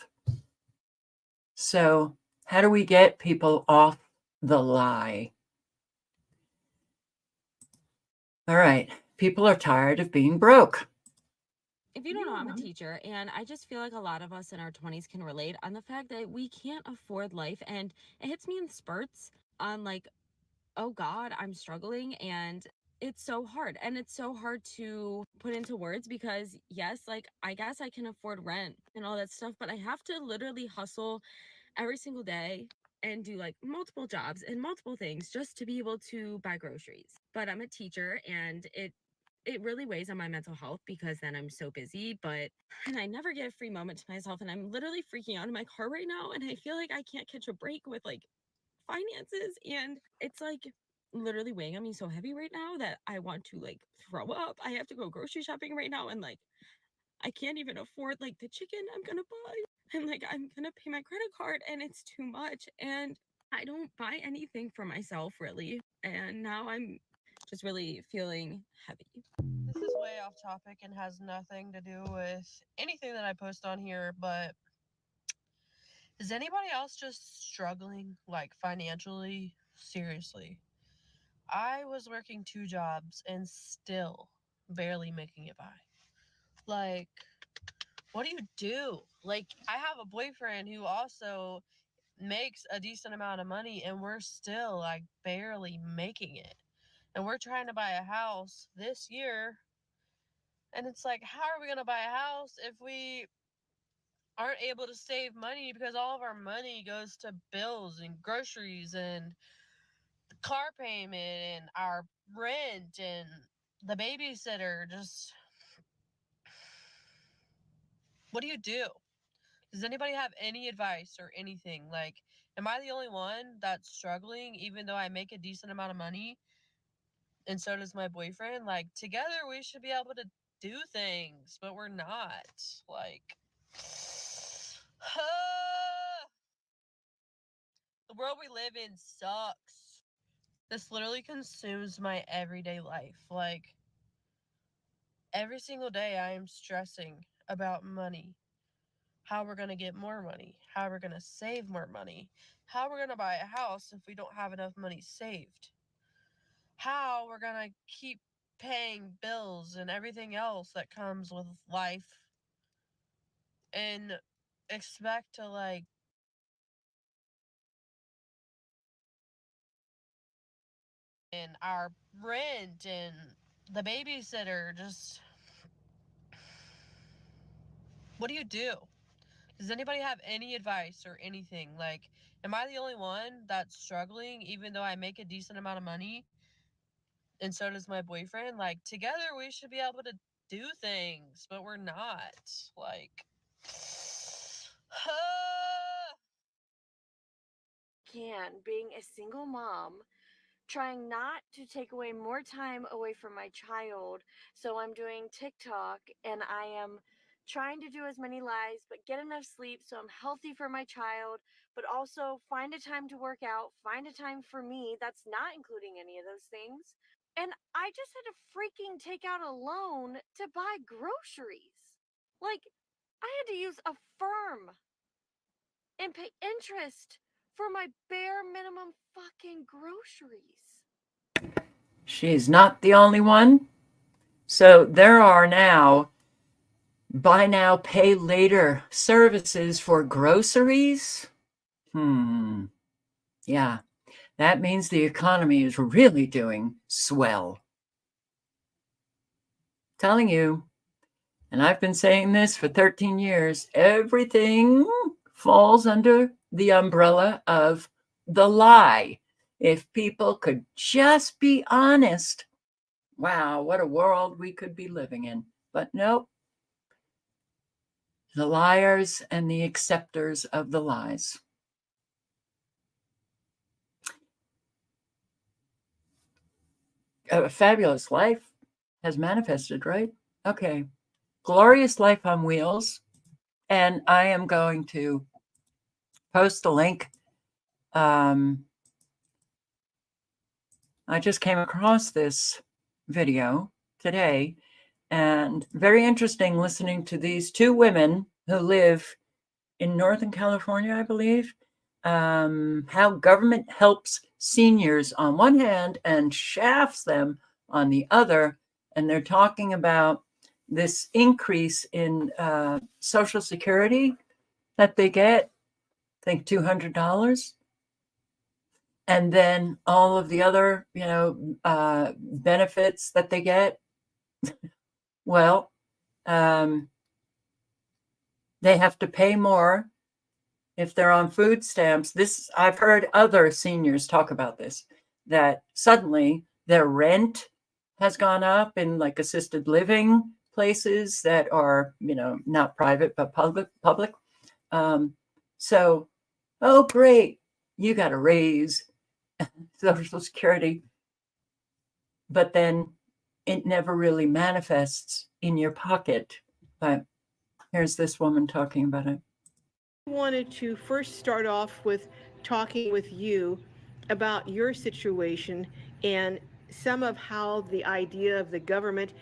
So, how do we get people off the lie? All right, people are tired of being broke. If you don't know, I'm a teacher, and I just feel like a lot of us in our 20s can relate on the fact that we can't afford life, and it hits me in spurts on like, oh God, I'm struggling, and it's so hard. And it's so hard to put into words because, yes, like, I guess I can afford rent and all that stuff, but I have to literally hustle every single day and do like multiple jobs and multiple things just to be able to buy groceries. But I'm a teacher, and it really weighs on my mental health because then I'm so busy, and I never get a free moment to myself, and I'm literally freaking out in my car right now, and I feel like I can't catch a break with like finances, and it's like literally weighing on me so heavy right now that I want to like throw up. I have to go grocery shopping right now, and like I can't even afford like the chicken I'm gonna buy, and like I'm gonna pay my credit card, and it's too much, and I don't buy anything for myself really, and now I'm just really feeling heavy. This is way off topic and has nothing to do with anything that I post on here, but is anybody else just struggling, like, financially? Seriously. I was working 2 jobs and still barely making it by. Like, what do you do? Like, I have a boyfriend who also makes a decent amount of money, and we're still, like, barely making it. And we're trying to buy a house this year, and it's like, how are we gonna buy a house if we aren't able to save money because all of our money goes to bills and groceries and the car payment and our rent and the babysitter? Just, what do you do? Does anybody have any advice or anything? Like, am I the only one that's struggling even though I make a decent amount of money? And so does my boyfriend. Like, together we should be able to do things, but we're not. Like, the world we live in sucks. This literally consumes my everyday life. Like, every single day I am stressing about money. how we're going to get more money, how we're going to save more money, how we're going to buy a house if we don't have enough money saved, how we're going to keep paying bills and everything else that comes with life, and expect to like and our rent and the babysitter. Just what do you do? Does anybody have any advice or anything? Like, am I the only one that's struggling even though I make a decent amount of money? And so does my boyfriend. Like, together we should be able to do things, but we're not. Like, being a single mom, trying not to take away more time away from my child. So I'm doing TikTok and I am trying to do as many lives, but get enough sleep so I'm healthy for my child, but also find a time to work out, find a time for me that's not including any of those things. And I just had to freaking take out a loan to buy groceries. Like, I had to use a firm and pay interest for my bare minimum fucking groceries. She's not the only one. So there are now buy now, pay later services for groceries. Yeah, that means the economy is really doing swell. Telling you, and I've been saying this for 13 years, everything falls under the umbrella of the lie. If people could just be honest, wow, what a world we could be living in. But nope. The liars and the acceptors of the lies. A fabulous life has manifested, right? Okay. Glorious Life on Wheels. And I am going to post a link. I just came across this video today, and very interesting listening to these two women who live in Northern California, I believe, how government helps seniors on one hand and shafts them on the other. And they're talking about this increase in Social Security that they get, I think $200. And then all of the other, benefits that they get. Well, they have to pay more if they're on food stamps. This, I've heard other seniors talk about this, that suddenly their rent has gone up in like assisted living places that are, not private, but public. So, oh, great, you got a raise, Social Security, but then it never really manifests in your pocket. But here's this woman talking about it. I wanted to first start off with talking with you about your situation and some of how the idea of the government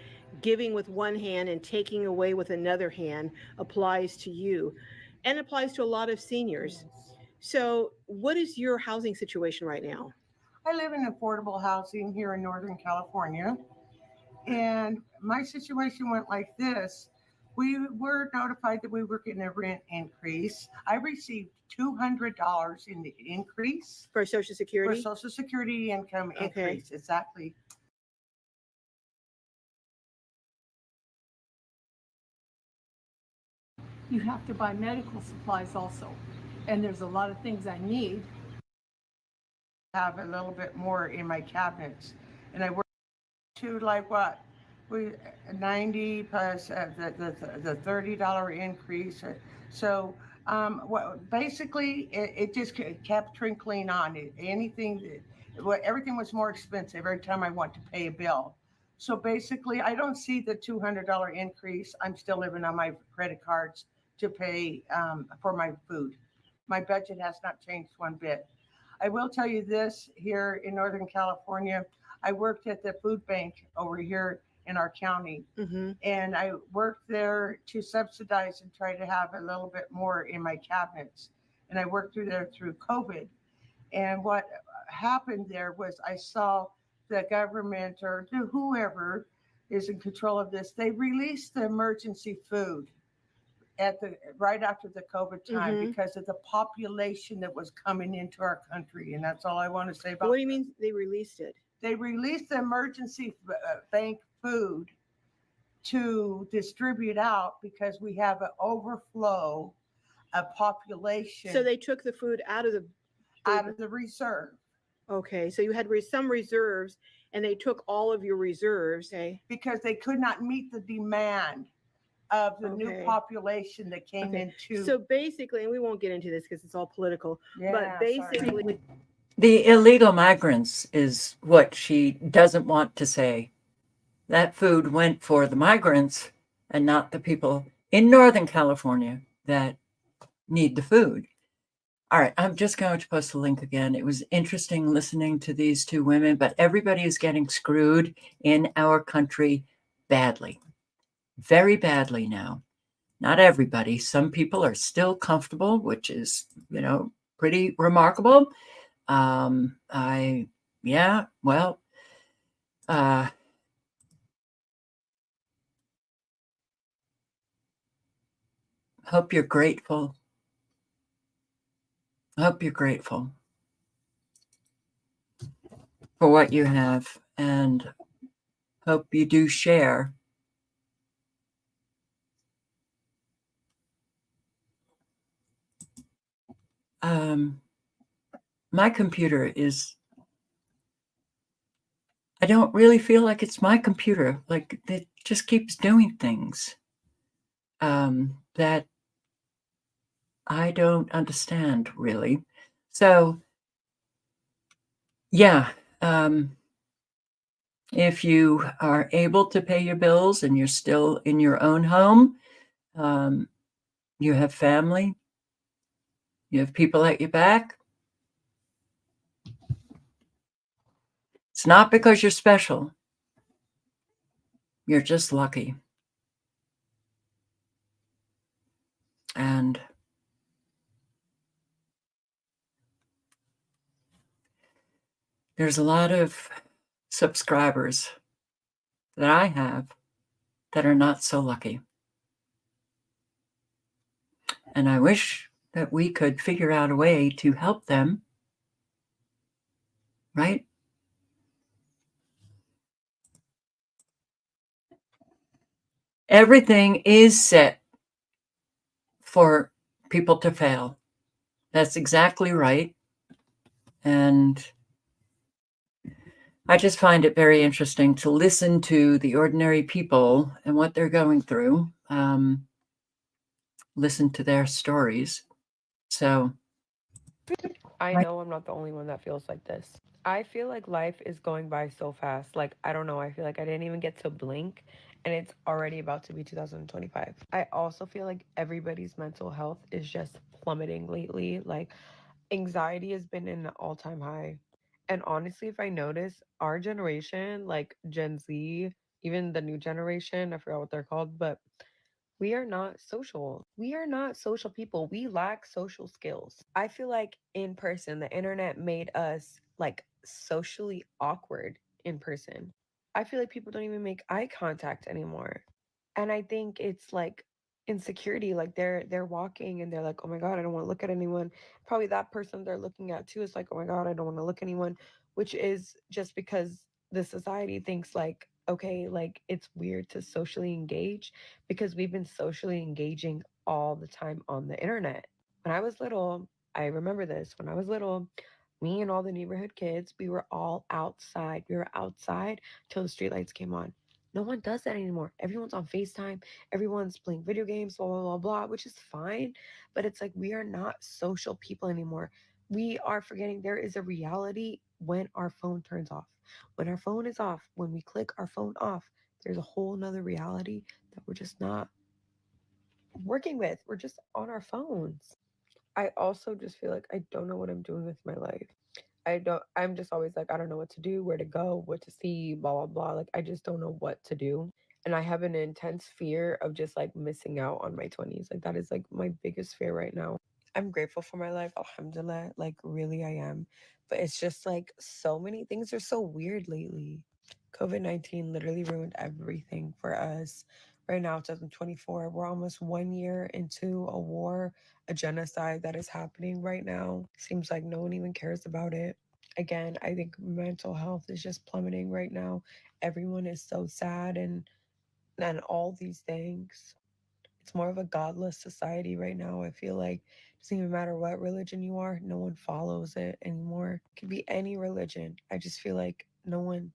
giving with one hand and taking away with another hand applies to you and applies to a lot of seniors. So what is your housing situation right now? I live in affordable housing here in Northern California, and my situation went like this. We were notified that we were getting a rent increase. I received $200 in the increase. For Social Security? For Social Security income increase, exactly. You have to buy medical supplies also, and there's a lot of things I need. Have a little bit more in my cabinets, and I work to like what? 90 plus the $30 increase. So basically it just kept trickling on. Everything was more expensive every time I want to pay a bill. So basically I don't see the $200 increase. I'm still living on my credit cards to pay for my food. My budget has not changed one bit. I will tell you this, here in Northern California, I worked at the food bank over here in our county. Mm-hmm. And I worked there to subsidize and try to have a little bit more in my cabinets. And I worked through there through COVID. And what happened there was I saw the government or whoever is in control of this, they released the emergency food at the right after the COVID time Mhm. because of the population that was coming into our country. And that's all I want to say about What do you mean they released it? They released the emergency bank food to distribute out because we have an overflow of population So they took the food out of the reserve. Okay, so you had some reserves, and they took all of your reserves, eh? Because they could not meet the demand of the new Okay. population that came Okay. into. So basically, and we won't get into this because it's all political, Yeah, but basically, The illegal migrants is what she doesn't want to say. That food went for the migrants and not the people in Northern California that need the food. All right, I'm just going to post the link again. It was interesting listening to these two women, but everybody is getting screwed in our country badly, very badly now. Not everybody. Some people are still comfortable, which is, pretty remarkable. Hope you're grateful. Hope you're grateful for what you have, and hope you do share. My computer I don't really feel like it's my computer. Like it just keeps doing things that I don't understand really. So, yeah, if you are able to pay your bills and you're still in your own home, you have family, you have people at your back, it's not because you're special. You're just lucky. And there's a lot of subscribers that I have that are not so lucky. And I wish that we could figure out a way to help them, right? Everything is set for people to fail. That's exactly right. And I just find it very interesting to listen to the ordinary people and what they're going through, listen to their stories. So I know I'm not the only one that feels like this. I feel like life is going by so fast. Like, I don't know. I feel like I didn't even get to blink and it's already about to be 2025. I also feel like everybody's mental health is just plummeting lately. Like, anxiety has been in an all-time high. And honestly, if I notice, our generation, like Gen Z, even the new generation, I forgot what they're called, but we are not social. We are not social people. We lack social skills. I feel like in person, the internet made us like socially awkward in person. I feel like people don't even make eye contact anymore. And I think it's like insecurity, like they're walking and they're like, "Oh my god, I don't want to look at anyone." Probably that person they're looking at too is like, "Oh my god, I don't want to look at anyone," which is just because the society thinks like, okay, like it's weird to socially engage because we've been socially engaging all the time on the internet. When I was little, I remember this. When I was little, me and all the neighborhood kids, we were all outside. We were outside till the streetlights came on. No one does that anymore. Everyone's on FaceTime. Everyone's playing video games, blah, blah, blah, blah, which is fine. But it's like we are not social people anymore. We are forgetting there is a reality when our phone turns off. When our phone is off, when we click our phone off, there's a whole nother reality that we're just not working with. We're just on our phones. I also just feel like I don't know what I'm doing with my life. I'm just always like, I don't know what to do, where to go, what to see, blah, blah, blah. Like, I just don't know what to do. And I have an intense fear of just like missing out on my 20s. Like, that is like my biggest fear right now. I'm grateful for my life, alhamdulillah. Like, really, I am. But it's just like so many things are so weird lately. COVID-19 literally ruined everything for us. Right now, 2024, we're almost 1 year into a war, a genocide that is happening right now. Seems like no one even cares about it. Again, I think mental health is just plummeting right now. Everyone is so sad and all these things. It's more of a godless society right now. I feel like it doesn't even matter what religion you are, no one follows it anymore. It could be any religion. I just feel like no one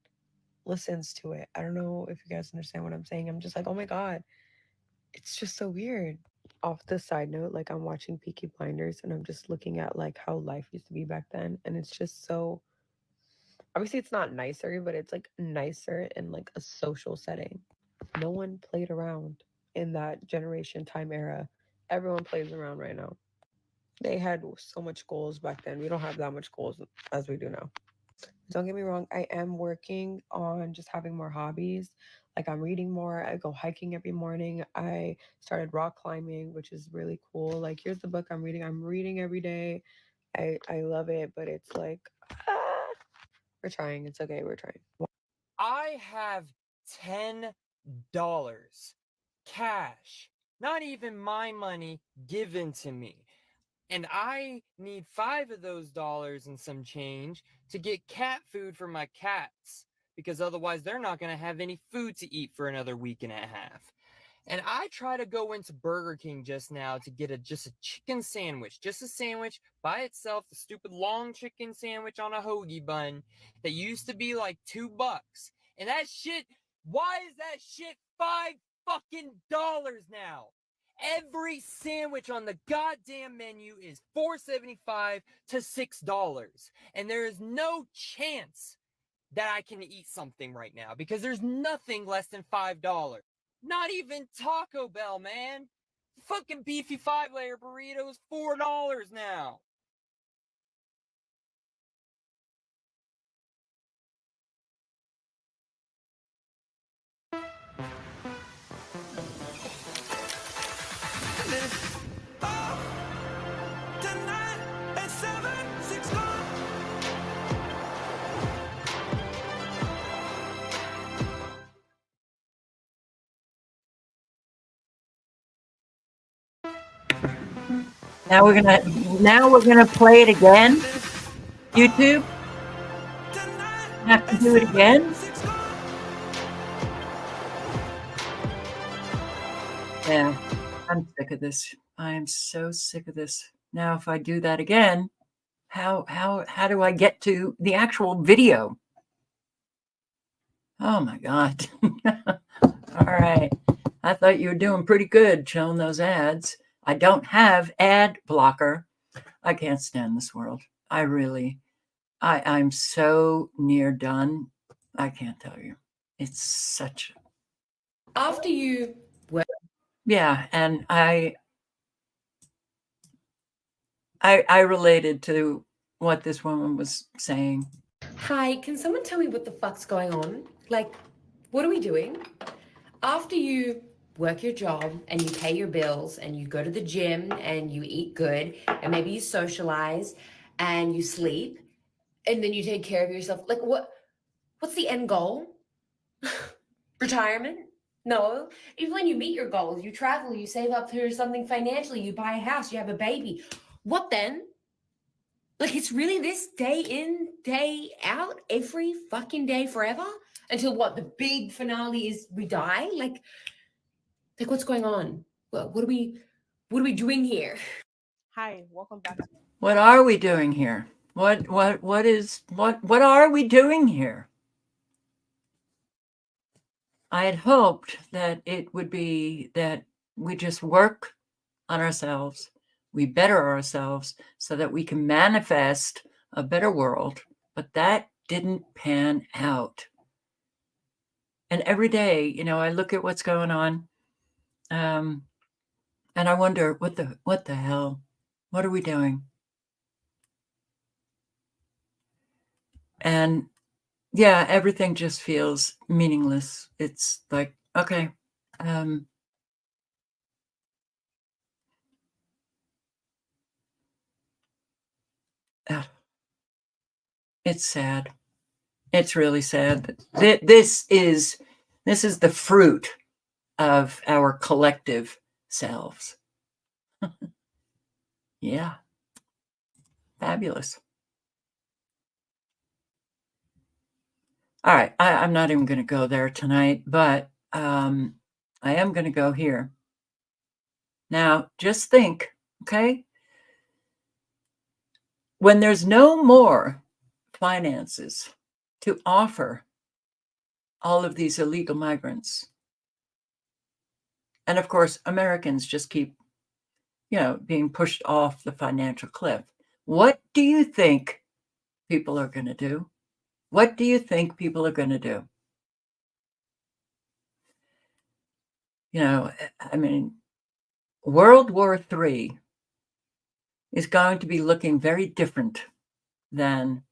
listens to it. I don't know if you guys understand what I'm saying. I'm just like, oh my God, it's just so weird. Off the side note, like I'm watching Peaky Blinders and I'm just looking at like how life used to be back then. And it's just so, obviously it's not nicer, but it's like nicer in like a social setting. No one played around in that generation time era. Everyone plays around right now. They had so much goals back then. We don't have that much goals as we do now. Don't get me wrong, I am working on just having more hobbies. Like I'm reading more, I go hiking every morning. I started rock climbing, which is really cool. Like here's the book I'm reading. I'm reading every day. I love it, but it's like we're trying. It's okay, we're trying. I have $10 cash, not even my money given to me. And I need 5 of those dollars and some change to get cat food for my cats, because otherwise they're not going to have any food to eat for another week and a half. And I try to go into Burger King just now to get just a chicken sandwich, just a sandwich by itself, the stupid long chicken sandwich on a hoagie bun that used to be like $2. And that shit, why is that shit $5 now? Every sandwich on the goddamn menu is $4.75 to $6. And there is no chance that I can eat something right now because there's nothing less than $5. Not even Taco Bell, man. Fucking beefy 5-layer burrito is $4 now. Now we're gonna play it again. YouTube. Have to do it again. Yeah, I'm sick of this. I am so sick of this. Now, if I do that again, how do I get to the actual video? Oh my God. All right. I thought you were doing pretty good showing those ads. I don't have ad blocker. I can't stand this world. I'm so near done. I can't tell you. It's such. After you. Yeah, and I related to what this woman was saying. Hi, can someone tell me what the fuck's going on? Like, what are we doing? After you work your job and you pay your bills and you go to the gym and you eat good and maybe you socialize and you sleep and then you take care of yourself, like what's the end goal? Retirement? No. Even when you meet your goals, you travel, you save up for something financially, you buy a house, you have a baby. What then? Like, it's really this day in, day out, every fucking day forever? Until what, the big finale is we die? Like what's going on? What are we doing here? Hi, welcome back. What are we doing here? What are we doing here? I had hoped that it would be that we just work on ourselves, we better ourselves so that we can manifest a better world, but that didn't pan out. And every day, I look at what's going on, and I wonder what the hell, what are we doing? And yeah, everything just feels meaningless. It's like, okay, it's sad. It's really sad. This is the fruit of our collective selves. Yeah, fabulous. All right, I'm not even going to go there tonight, but I am going to go here. Now, just think, okay? When there's no more finances to offer all of these illegal migrants, and of course, Americans just keep, being pushed off the financial cliff. What do you think people are going to do? What do you think people are going to do? I mean, World War III is going to be looking very different than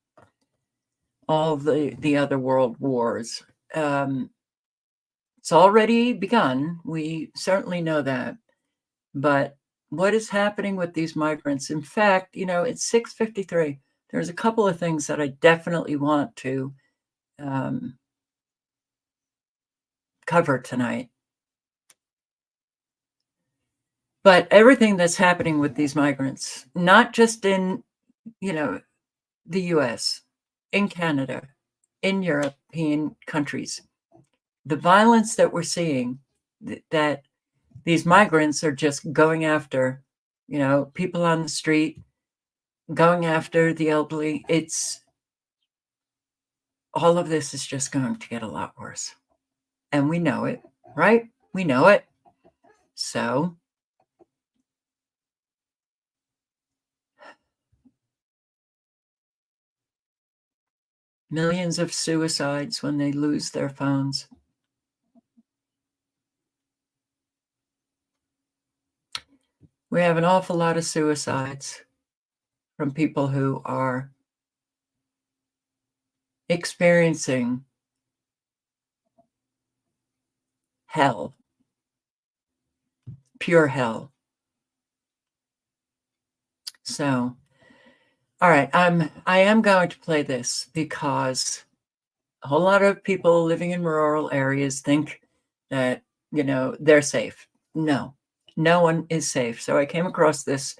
all the other world wars. It's already begun. We certainly know that. But what is happening with these migrants? In fact, it's 6:53. There's a couple of things that I definitely want to cover tonight. But everything that's happening with these migrants, not just in, the US, in Canada, in European countries, the violence that we're seeing, that these migrants are just going after, people on the street, going after the elderly. All of this is just going to get a lot worse. And we know it, right? We know it. So millions of suicides when they lose their phones. We have an awful lot of suicides from people who are experiencing hell, pure hell. So, all right, I am going to play this because a whole lot of people living in rural areas think that, they're safe. No, no one is safe. So I came across this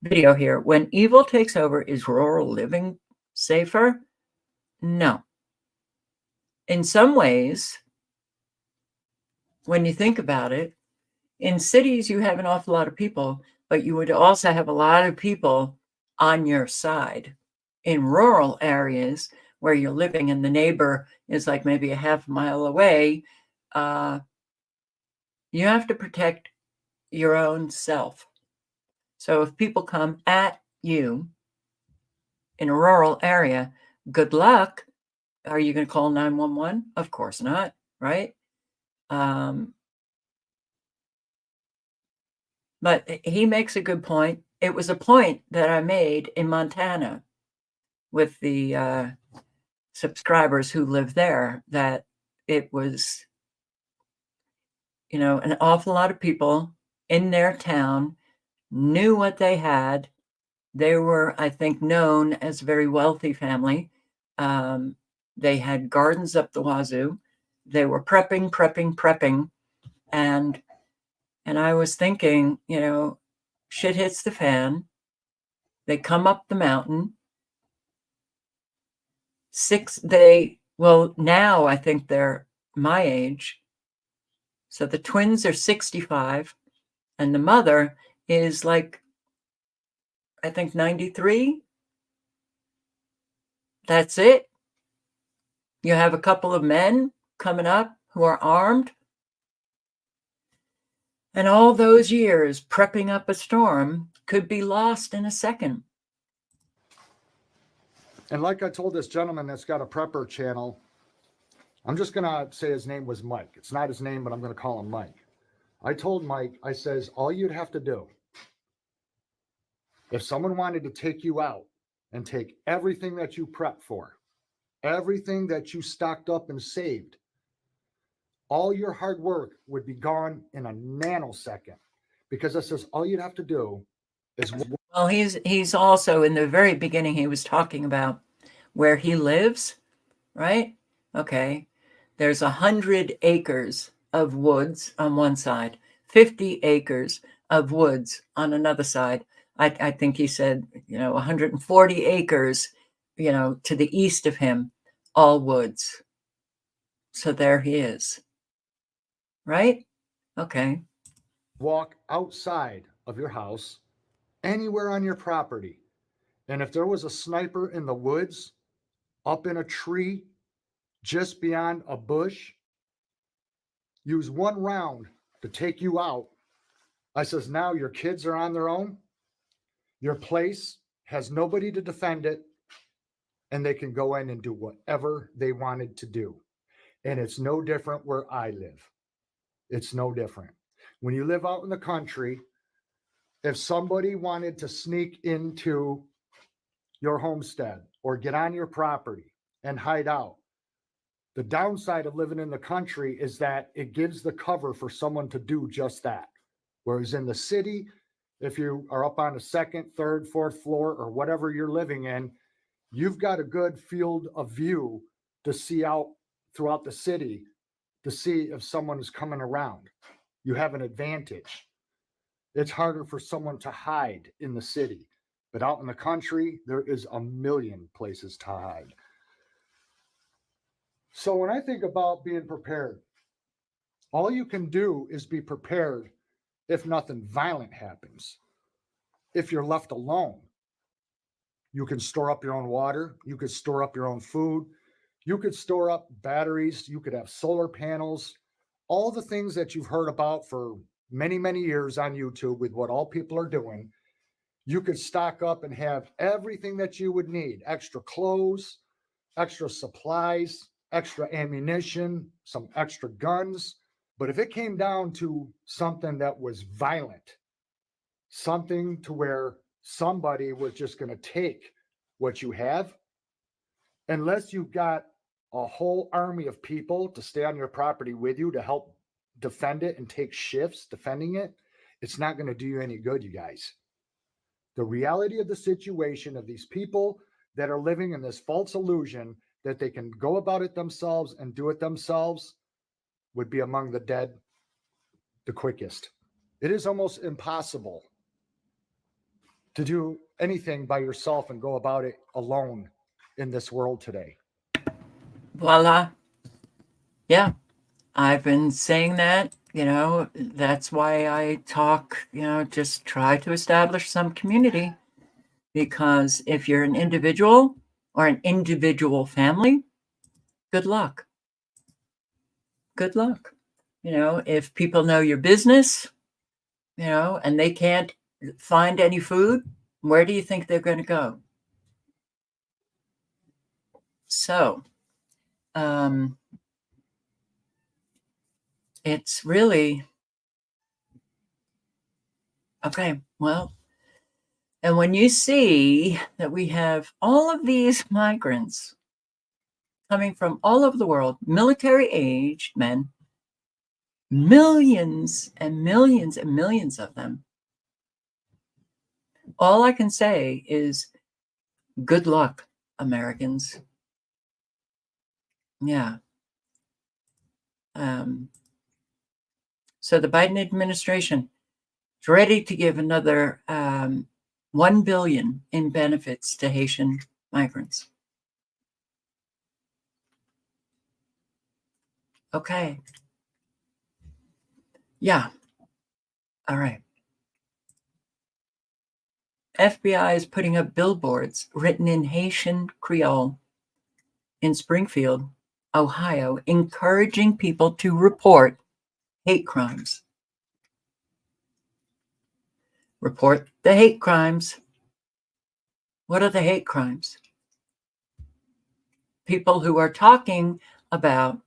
video here. When evil takes over, is rural living safer? No. In some ways, when you think about it, in cities, you have an awful lot of people, but you would also have a lot of people on your side. In rural areas where you're living and the neighbor is like maybe a half mile away, you have to protect your own self. So if people come at you in a rural area, good luck. Are you going to call 911? Of course not, right? But he makes a good point. It was a point that I made in Montana with the subscribers who live there, that it was, an awful lot of people in their town knew what they had. They were, I think, known as a very wealthy family. They had gardens up the wazoo. They were prepping. And I was thinking, shit hits the fan. They come up the mountain. Now I think they're my age. So the twins are 65 and the mother is like, I think 93. That's it. You have a couple of men coming up who are armed. And all those years prepping up a storm could be lost in a second. And like I told this gentleman that's got a prepper channel, I'm just going to say his name was Mike. It's not his name, but I'm going to call him Mike. I told Mike, I says, all you'd have to do, if someone wanted to take you out and take everything that you prep for, everything that you stocked up and saved, all your hard work would be gone in a nanosecond, because this is all you'd have to do is. Well, he's also, in the very beginning, he was talking about where he lives, right? Okay. There's 100 acres of woods on one side, 50 acres of woods on another side. I think he said, 140 acres, to the east of him, all woods. So there he is. Right? Okay. Walk outside of your house, anywhere on your property. And if there was a sniper in the woods, up in a tree, just beyond a bush, use one round to take you out. I says, now your kids are on their own. Your place has nobody to defend it, and they can go in and do whatever they wanted to do. And it's no different where I live. It's no different. When you live out in the country, if somebody wanted to sneak into your homestead or get on your property and hide out, the downside of living in the country is that it gives the cover for someone to do just that. Whereas in the city, if you are up on the second, third, fourth floor, or whatever you're living in, you've got a good field of view to see out throughout the city to see if someone is coming around. You have an advantage. It's harder for someone to hide in the city, but out in the country, there is a million places to hide. So when I think about being prepared, all you can do is be prepared if nothing violent happens. If you're left alone, you can store up your own water. You could store up your own food. You could store up batteries. You could have solar panels, all the things that you've heard about for many, many years on YouTube with what all people are doing. You could stock up and have everything that you would need: extra clothes, extra supplies, extra ammunition, some extra guns. But if it came down to something that was violent, something to where somebody was just going to take what you have, unless you got a whole army of people to stay on your property with you to help defend it and take shifts defending it, it's not going to do you any good, you guys. The reality of the situation of these people that are living in this false illusion that they can go about it themselves and do it themselves would be among the dead the quickest. It is almost impossible to do anything by yourself and go about it alone in this world today. Voila. Yeah. I've been saying that, that's why I talk, just try to establish some community, because if you're an individual or an individual family, good luck. Good luck. If people know your business, and they can't find any food, where do you think they're going to go? So, it's really, okay, well, and when you see that we have all of these migrants coming from all over the world, military-aged men, millions and millions and millions of them, all I can say is good luck, Americans. Yeah. So the Biden administration is ready to give another $1 billion in benefits to Haitian migrants. Okay. Yeah. All right. FBI is putting up billboards written in Haitian Creole in Springfield, Ohio, encouraging people to report hate crimes. Report the hate crimes. What are the hate crimes? People who are talking about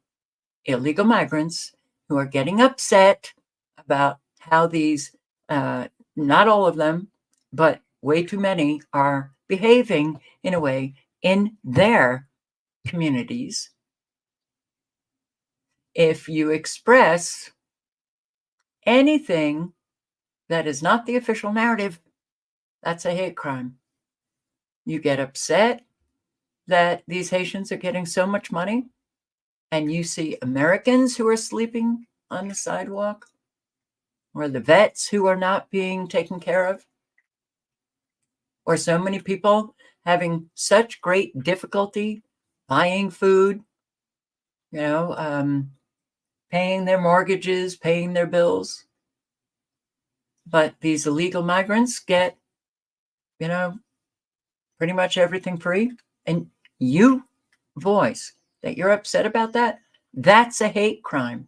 illegal migrants, who are getting upset about how these, not all of them, but way too many, are behaving in a way in their communities, if you express anything that is not the official narrative, that's a hate crime. You get upset that these Haitians are getting so much money, and you see Americans who are sleeping on the sidewalk, or the vets who are not being taken care of, or so many people having such great difficulty buying food, paying their mortgages, paying their bills. But these illegal migrants get, pretty much everything free. And you voice that you're upset about that, that's a hate crime.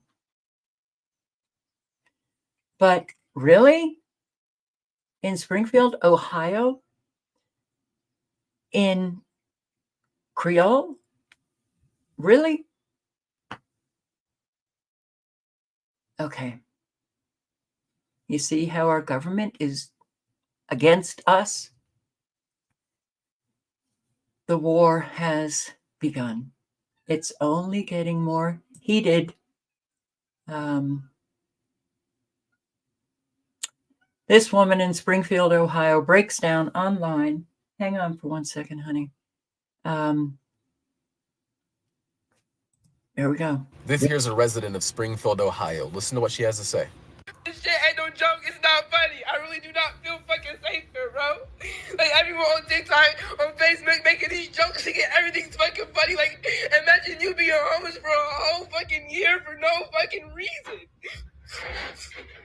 But really, in Springfield, Ohio, in Creole, really? Okay. You see how our government is against us? The war has begun. It's only getting more heated. This woman in Springfield, Ohio, breaks down online. Hang on for 1 second, honey. There we go. This here's a resident of Springfield, Ohio. Listen to what she has to say. This shit ain't no joke. It's not funny. I really do not feel fucking safe here, bro. Like, everyone on TikTok, on Facebook, making these jokes to get everything's fucking funny. Like, imagine you being homeless for a whole fucking year for no fucking reason.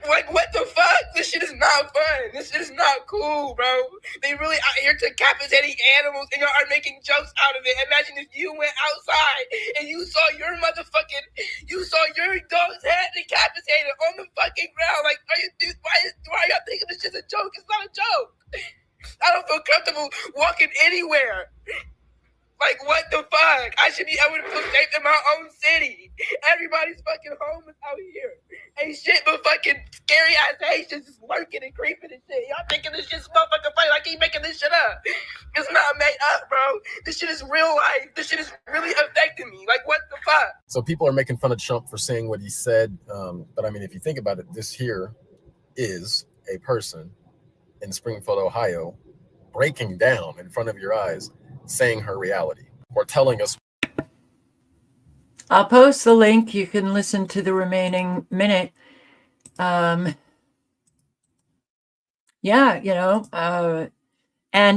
Like, what the fuck? This shit is not fun. This shit is not cool, bro. They really out here decapitating animals and y'all are making jokes out of it. Imagine if you went outside and you saw your dog's head decapitated on the fucking ground. Like, why are y'all thinking this shit's a joke? It's not a joke. I don't feel comfortable walking anywhere. Like, what the fuck? I should be able to feel safe in my own city. Everybody's fucking homeless out here. Ain't shit but fucking scary ass Haitians just lurking and creeping and shit. Y'all thinking this shit's motherfucking funny? I keep making this shit up. It's not made up, bro. This shit is real life. This shit is really affecting me. Like, what the fuck? So people are making fun of Trump for saying what he said. But I mean, if you think about it, this here is a person in Springfield, Ohio, breaking down in front of your eyes, saying her reality or telling us. I'll post the link. You can listen to the remaining minute. And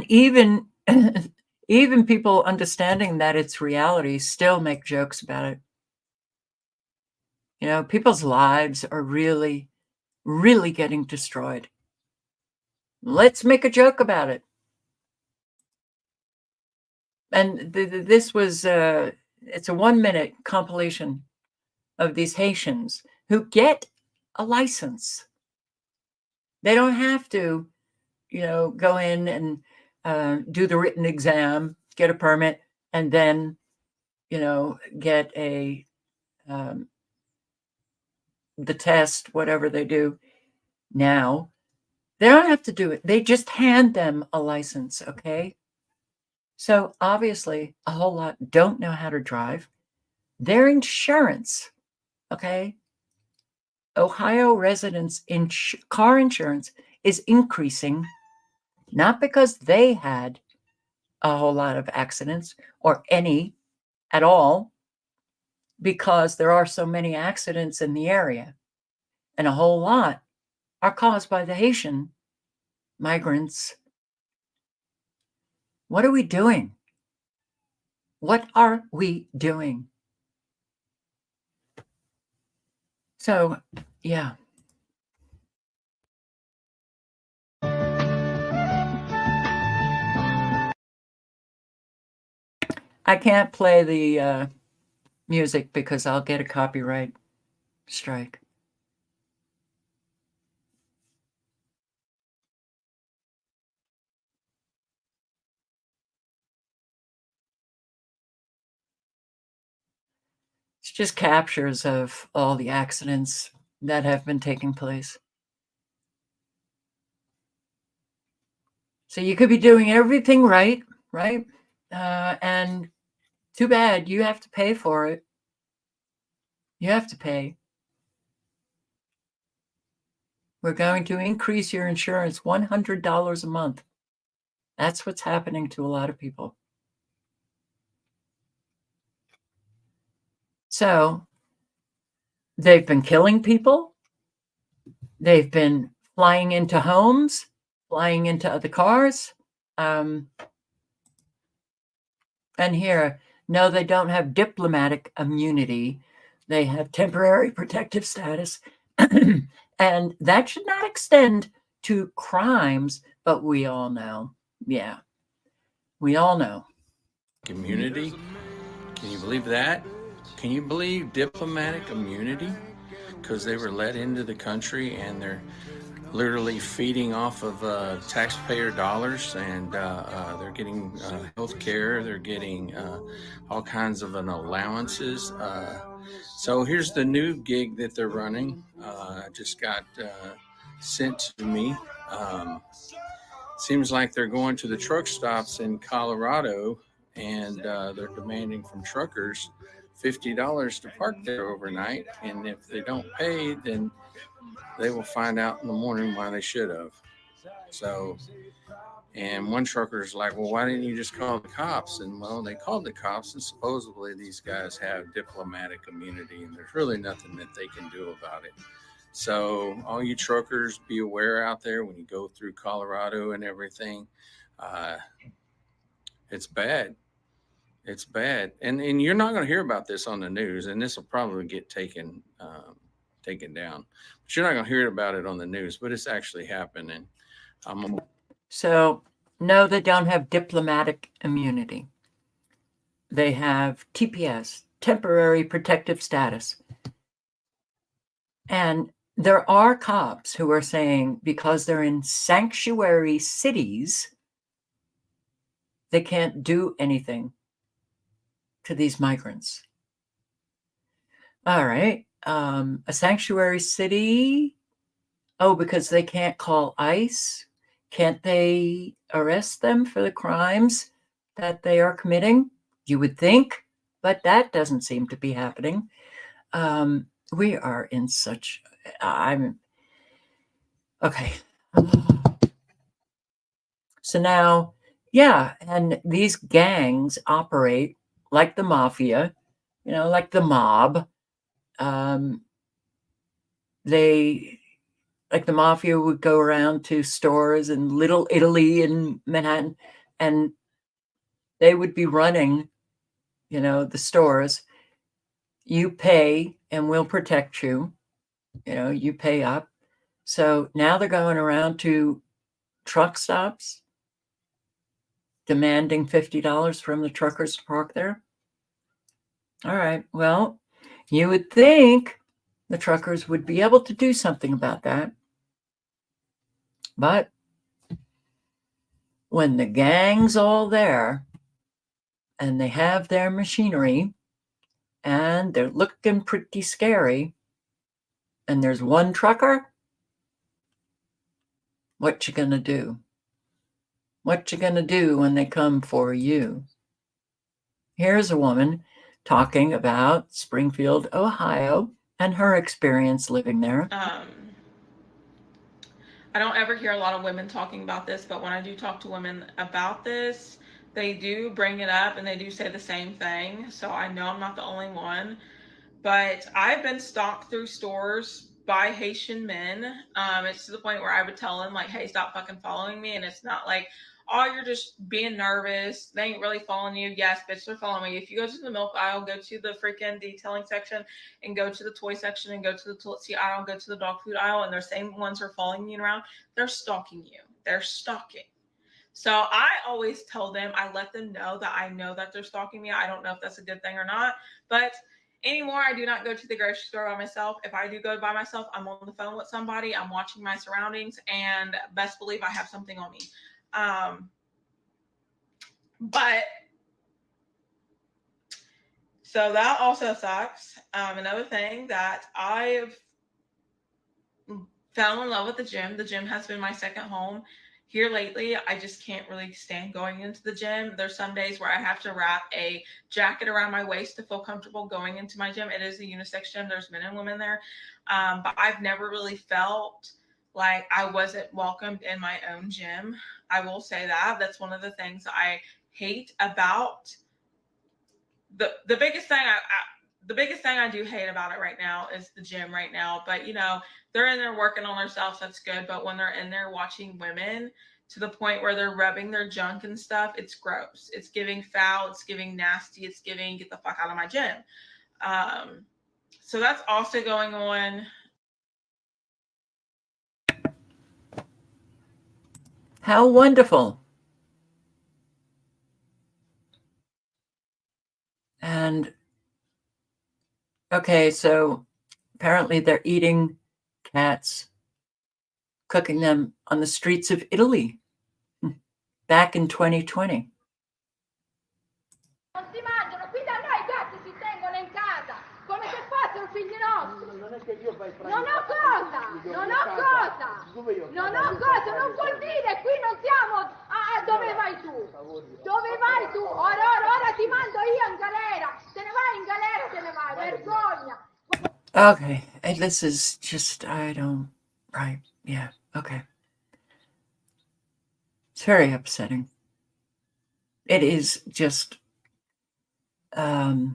even even people understanding that it's reality still make jokes about it. People's lives are really, really getting destroyed. Let's make a joke about it. And this was it's a 1-minute compilation of these Haitians who get a license. They don't have to, go in and do the written exam, get a permit, and then, get the test, whatever they do now. They don't have to do it. They just hand them a license, okay? So obviously, a whole lot don't know how to drive. Their insurance, okay? Ohio residents' car insurance is increasing, not because they had a whole lot of accidents or any at all, because there are so many accidents in the area. And a whole lot are caused by the Haitian migrants. What are we doing? What are we doing? So, yeah. I can't play the music because I'll get a copyright strike. It's just captures of all the accidents that have been taking place. So you could be doing everything right? And Too bad. You have to pay for it. You have to pay. We're going to increase your insurance $100 a month. That's what's happening to a lot of people. So they've been killing people. They've been flying into homes, flying into other cars. And here, no, they don't have diplomatic immunity. They have temporary protective status. And that should not extend to crimes, but we all know. Yeah, we all know. Immunity? Can you believe that? Can you believe diplomatic immunity? Because they were let into the country and they're literally feeding off of taxpayer dollars, and they're getting health care, they're getting all kinds of allowances. So here's the new gig that they're running. Just got sent to me. Seems like they're going to the truck stops in Colorado, and they're demanding from truckers $50 to park there overnight. And if they don't pay, then they will find out in the morning why they should have. So, and one trucker's like, well, why didn't you just call the cops? And well, they called the cops, and supposedly these guys have diplomatic immunity, and there's really nothing that they can do about it. So all you truckers, be aware out there when you go through Colorado and everything. It's bad. It's bad. And you're not going to hear about this on the news, and this will probably get taken down. But you're not going to hear about it on the news, but it's actually happening. So, no, they don't have diplomatic immunity. They have TPS, temporary protective status. And there are cops who are saying because they're in sanctuary cities, they can't do anything to these migrants. All right. A sanctuary city. Oh, because they can't call ICE. Can't they arrest them for the crimes that they are committing? You would think, but that doesn't seem to be happening. We are in such, okay. So now, yeah, and these gangs operate like the mafia, like the mob. Like the mafia would go around to stores in Little Italy in Manhattan, and they would be running, the stores. You pay and we'll protect you. You pay up. So now they're going around to truck stops, demanding $50 from the truckers to park there. All right. Well, you would think the truckers would be able to do something about that. But when the gang's all there and they have their machinery and they're looking pretty scary and there's one trucker, what you gonna do? What you gonna do when they come for you? Here's a woman talking about Springfield, Ohio, and her experience living there. I don't ever hear a lot of women talking about this, but when I do talk to women about this, they do bring it up and they do say the same thing. So I know I'm not the only one, but I've been stalked through stores by Haitian men. It's to the point where I would tell them like, hey, stop fucking following me. And it's not like, oh, you're just being nervous. They ain't really following you. Yes, bitch, they're following me. If you go to the milk aisle, go to the freaking detailing section and go to the toy section and go to the toilet seat aisle, go to the dog food aisle, and they're same ones who are following you around, they're stalking you. They're stalking. So I always tell them, I let them know that I know that they're stalking me. I don't know if that's a good thing or not, but anymore, I do not go to the grocery store by myself. If I do go by myself, I'm on the phone with somebody, I'm watching my surroundings, and best believe I have something on me. But so that also sucks. Another thing that I've fell in love with the gym. The gym has been my second home. here lately, I just can't really stand going into the gym. There's some days where I have to wrap a jacket around my waist to feel comfortable going into my gym. It is a unisex gym. There's men and women there. But I've never really felt like I wasn't welcomed in my own gym. I will say that. That's one of the things I hate about the biggest thing the biggest thing I do hate about it right now is the gym right now. But you know, they're in there working on themselves, that's good. But when they're in there watching women to the point where they're rubbing their junk and stuff, it's gross. It's giving foul, it's giving nasty, it's giving get the fuck out of my gym. So that's also going on. How wonderful. And okay, so apparently they're eating cats, cooking them on the streets of Italy back in 2020. Non si mangiano, qui da noi i gatti si tengono in casa, come se fossero figli nostri. Non è che io fai Non ho cosa, non ho cosa, non ho cosa, non vuol dire, qui non siamo, dove vai tu? Dove vai tu? Ora ti mando io in galera, te ne vai in galera, te ne vai, vergogna. Okay, and this is just, right, yeah, okay. It's very upsetting. It is just, I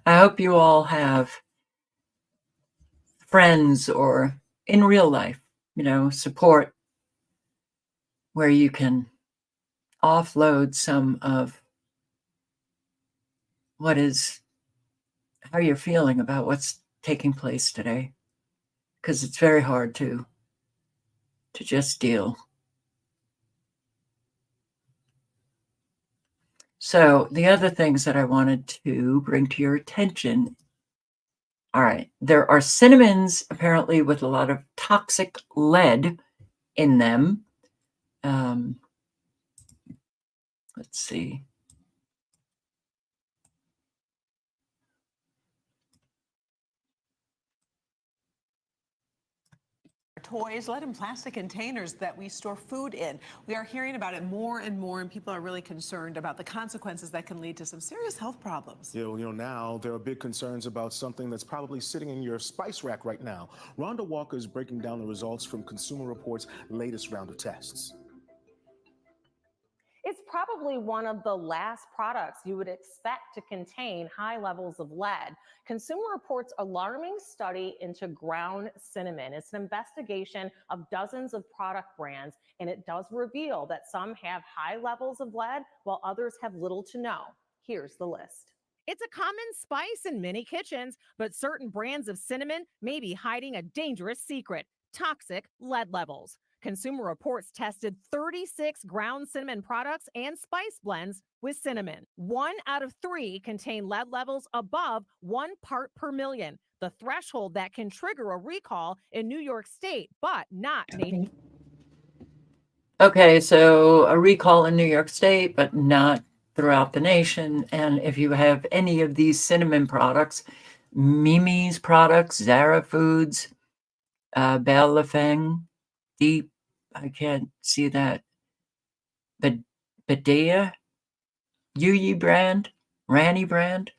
hope you all have friends or in real life, you know, support where you can offload some of how you're feeling about what's taking place today, because it's very hard to just deal. So the other things that I wanted to bring to your attention, all right, there are cinnamons apparently with a lot of toxic lead in them. Let's see. Toys, lead in plastic containers that we store food in. We are hearing about it more and more, and people are really concerned about the consequences that can lead to some serious health problems. Yeah, well, now there are big concerns about something that's probably sitting in your spice rack right now. Rhonda Walker is breaking down the results from Consumer Reports' latest round of tests. It's probably one of the last products you would expect to contain high levels of lead. Consumer Reports' alarming study into ground cinnamon. It's an investigation of dozens of product brands, and it does reveal that some have high levels of lead while others have little to no. Here's the list. It's a common spice in many kitchens, but certain brands of cinnamon may be hiding a dangerous secret: toxic lead levels. Consumer Reports tested 36 ground cinnamon products and spice blends with cinnamon. 1 out of 3 contain lead levels above 1 part per million, the threshold that can trigger a recall in New York State, but not nationwide. Okay, so a recall in New York State, but not throughout the nation. And if you have any of these cinnamon products, Mimi's products, Zara Foods, Belle Lafang, Deep, I can't see that, but Badea, Yuyi brand, Rani brand,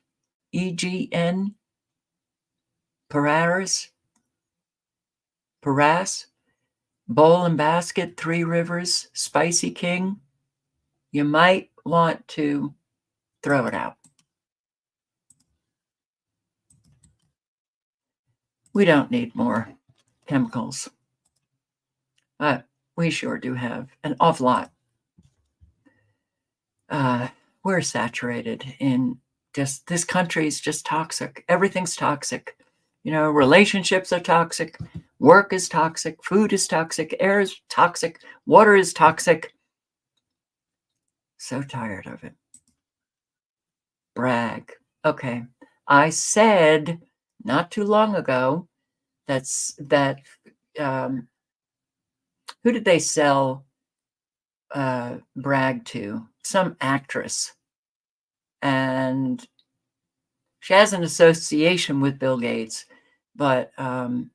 EGN, Paras, Bowl and Basket, Three Rivers, Spicy King. You might want to throw it out. We don't need more chemicals, but we sure do have an awful lot. We're saturated in just, this country is just toxic. Everything's toxic. You know, relationships are toxic. Work is toxic. Food is toxic. Air is toxic. Water is toxic. So tired of it. Brag. Okay. I said not too long ago who did they sell Bragg to? Some actress. And she has an association with Bill Gates. but I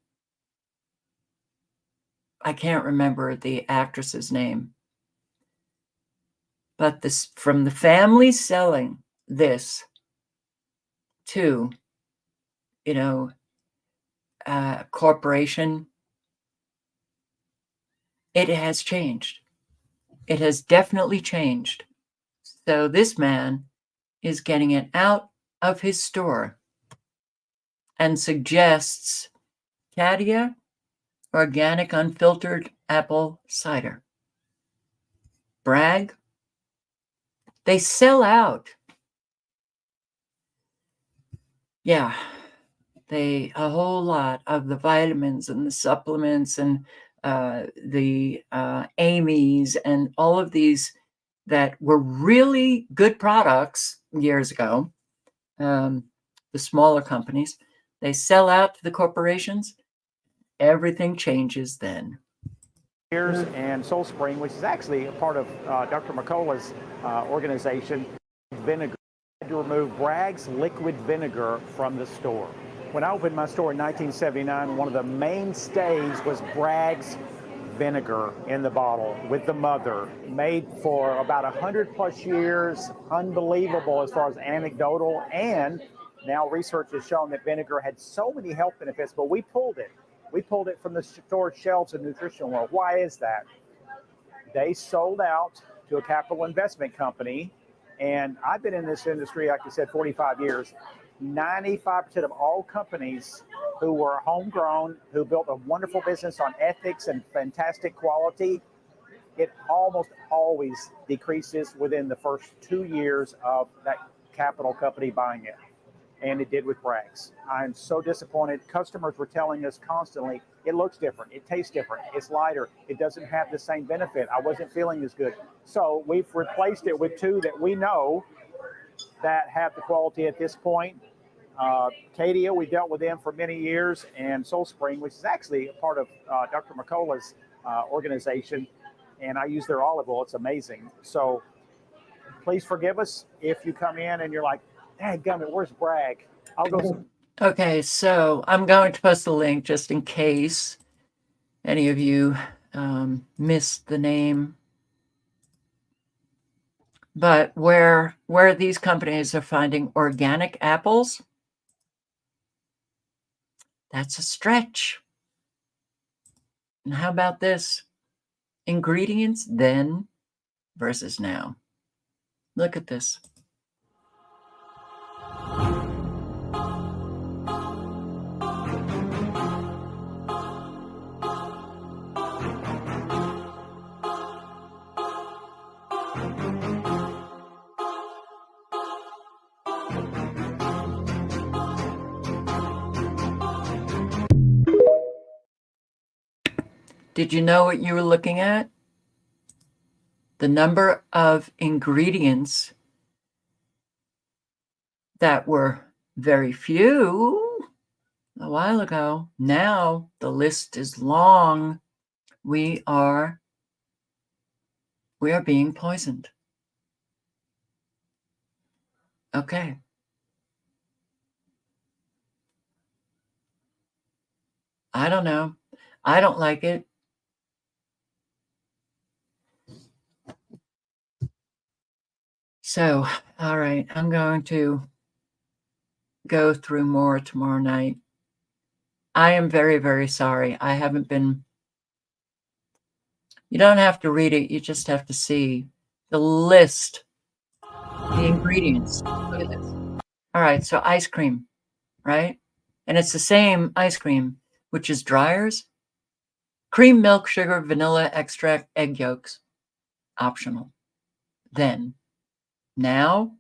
can't remember the actress's name. But this, from the family selling this to, corporation, it has changed. It has definitely changed. So this man is getting it out of his store and suggests Cadia organic unfiltered apple cider. Brag. They sell out. Yeah, a whole lot of the vitamins and the supplements and the Amy's and all of these that were really good products years ago, the smaller companies, they sell out to the corporations. Everything changes then. And Soul Spring, which is actually a part of Dr. McCullough's organization, vinegar. I had to remove Bragg's liquid vinegar from the store. When I opened my store in 1979, one of the mainstays was Bragg's vinegar in the bottle with the mother, made for about 100 plus years. Unbelievable as far as anecdotal, and now research has shown that vinegar had so many health benefits, but we pulled it. We pulled it from the store shelves of Nutrition World. Why is that? They sold out to a capital investment company, and I've been in this industry, like I said, 45 years. 95% of all companies who were homegrown, who built a wonderful business on ethics and fantastic quality, it almost always decreases within the first 2 years of that capital company buying it. And it did with Bragg's. I'm so disappointed. Customers were telling us constantly, it looks different, it tastes different, it's lighter, it doesn't have the same benefit. I wasn't feeling as good. So we've replaced it with two that we know that have the quality at this point. Cadia, we dealt with them for many years, and Soul Spring, which is actually a part of Dr. McCullough's organization, and I use their olive oil. It's amazing. So please forgive us if you come in and you're like, dadgummit, where's Bragg? I'll go. Okay, so I'm going to post a link just in case any of you missed the name. But where these companies are finding organic apples, that's a stretch. And how about this? Ingredients then versus now. Look at this. Did you know what you were looking at? The number of ingredients that were very few a while ago. Now the list is long. We are being poisoned. Okay. I don't know. I don't like it. So, all right, I'm going to go through more tomorrow night. I am very, very sorry. I haven't been. You don't have to read it. You just have to see the list, the ingredients. Look at this. All right, so ice cream, right? And it's the same ice cream, which is Dreyer's. Cream, milk, sugar, vanilla, extract, egg yolks. Optional. Then, now,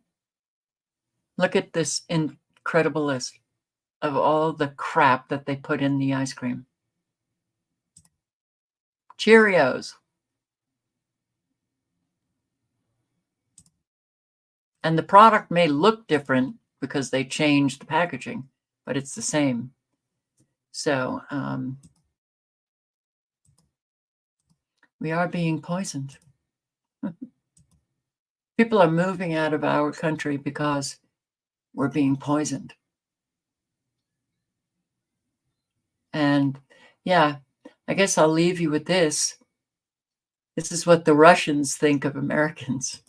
look at this incredible list of all the crap that they put in the ice cream. Cheerios. And the product may look different because they changed the packaging, but it's the same. So we are being poisoned. People are moving out of our country because we're being poisoned. And yeah, I guess I'll leave you with this. This is what the Russians think of Americans.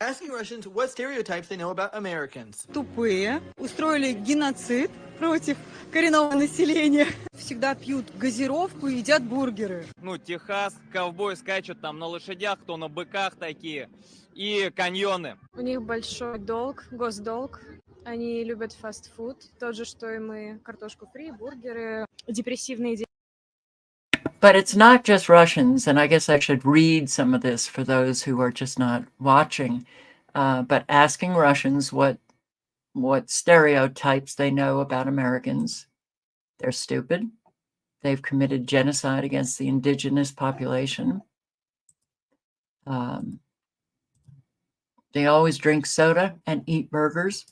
Asking Russians what stereotypes they know about Americans. Тупые, устроили геноцид против коренного населения. Всегда пьют газировку и едят бургеры. Ну, Техас, ковбои скачут там на лошадях, кто на быках такие. И каньоны. У них большой долг, госдолг. Они любят фастфуд, тот же, что и мы. Картошку фри, бургеры, депрессивные дети. But it's not just Russians, and I guess I should read some of this for those who are just not watching. But asking Russians what stereotypes they know about Americans. They're stupid. They've committed genocide against the indigenous population. They always drink soda and eat burgers.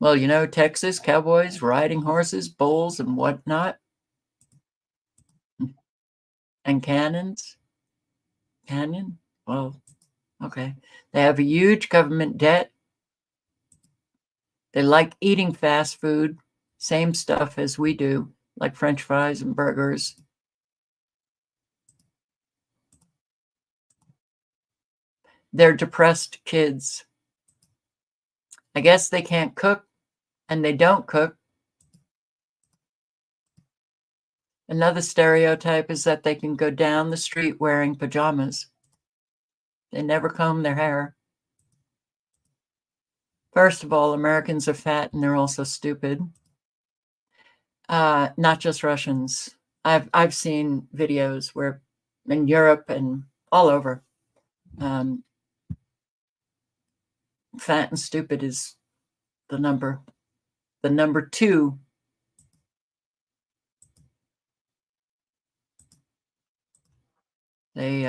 Well, you know, Texas, cowboys, riding horses, bulls, and whatnot. And cannons. Canyon? Well, okay. They have a huge government debt. They like eating fast food, same stuff as we do, like French fries and burgers. They're depressed kids. I guess they can't cook, and they don't cook. Another stereotype is that they can go down the street wearing pajamas. They never comb their hair. First of all, Americans are fat and they're also stupid. Not just Russians. I've seen videos where in Europe and all over, fat and stupid is the number 2. They,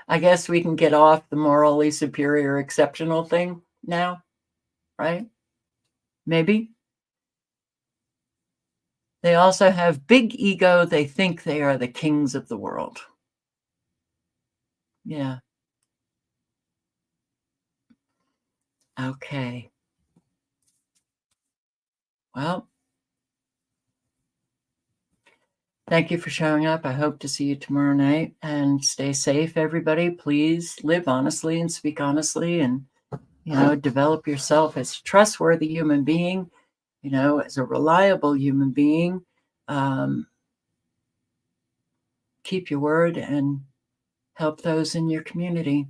I guess we can get off the morally superior exceptional thing now, right? Maybe. They also have big ego. They think they are the kings of the world. Yeah. Okay. Well, thank you for showing up. I hope to see you tomorrow night, and stay safe, everybody. Please live honestly and speak honestly, and, you know, develop yourself as a trustworthy human being, you know, as a reliable human being. Keep your word and help those in your community.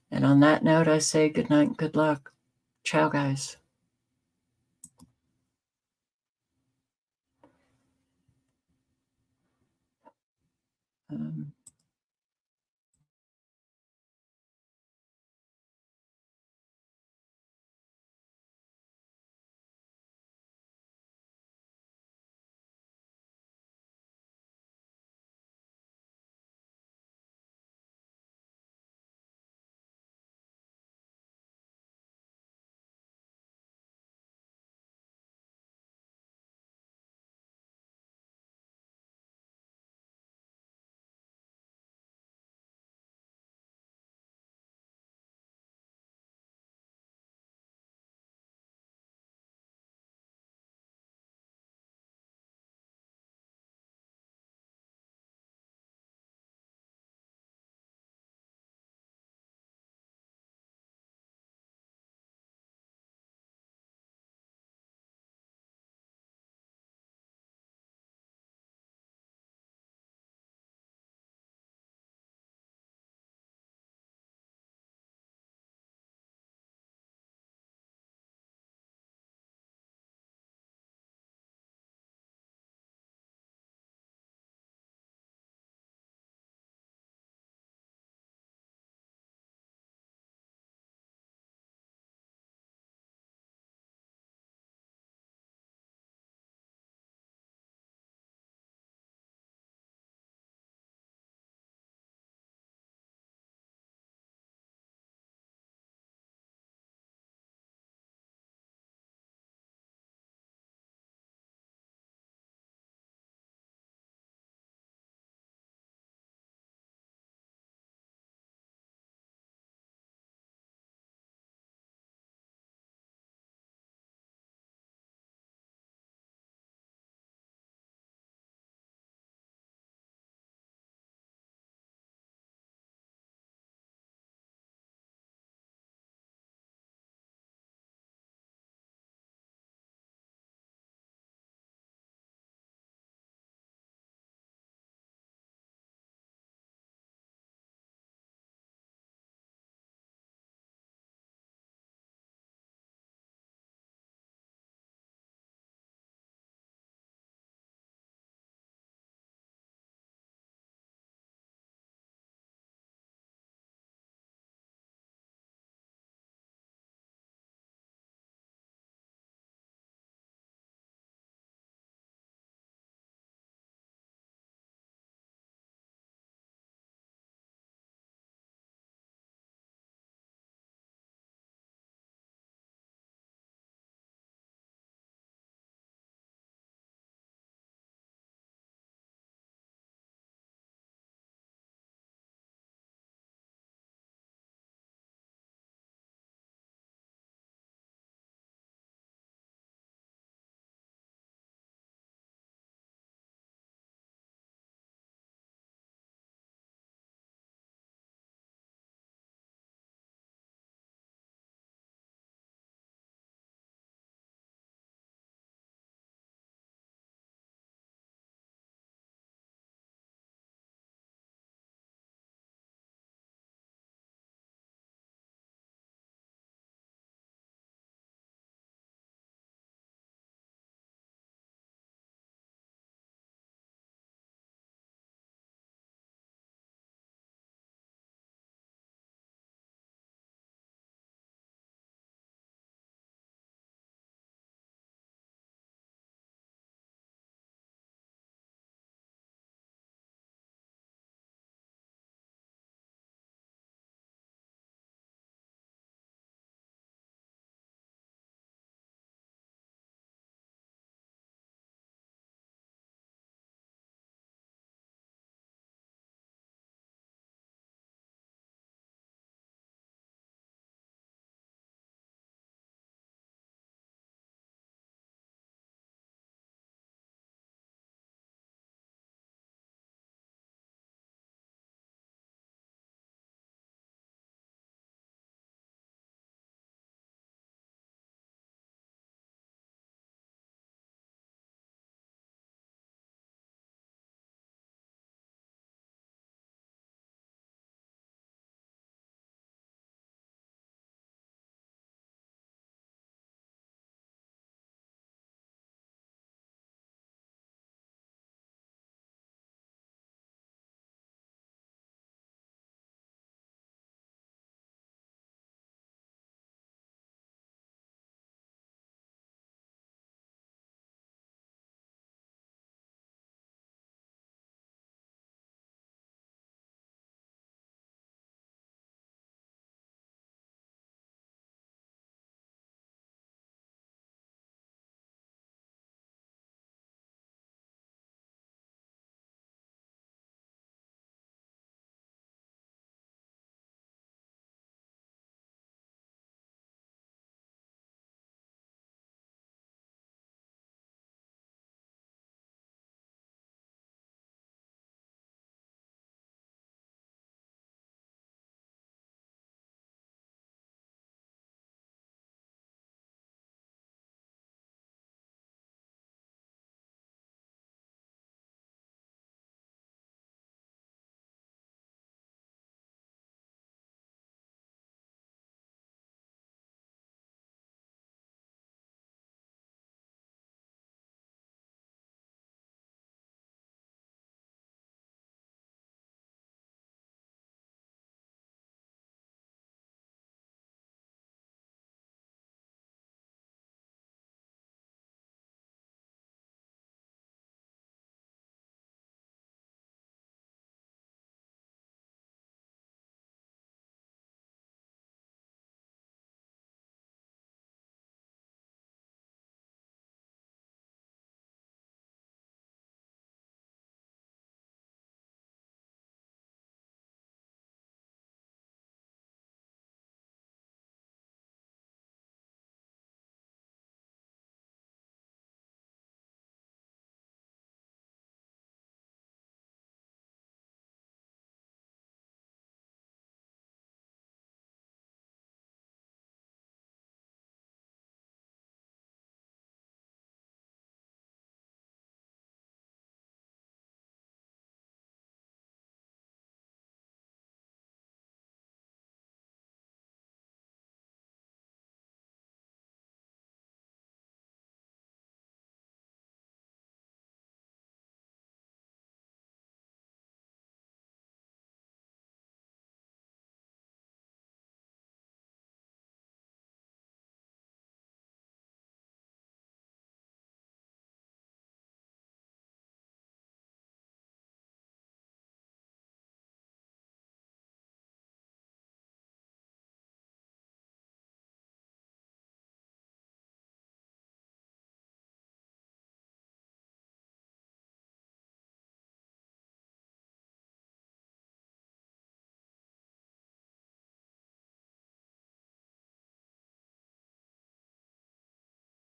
And on that note, I say good night and good luck. Ciao, guys. Um,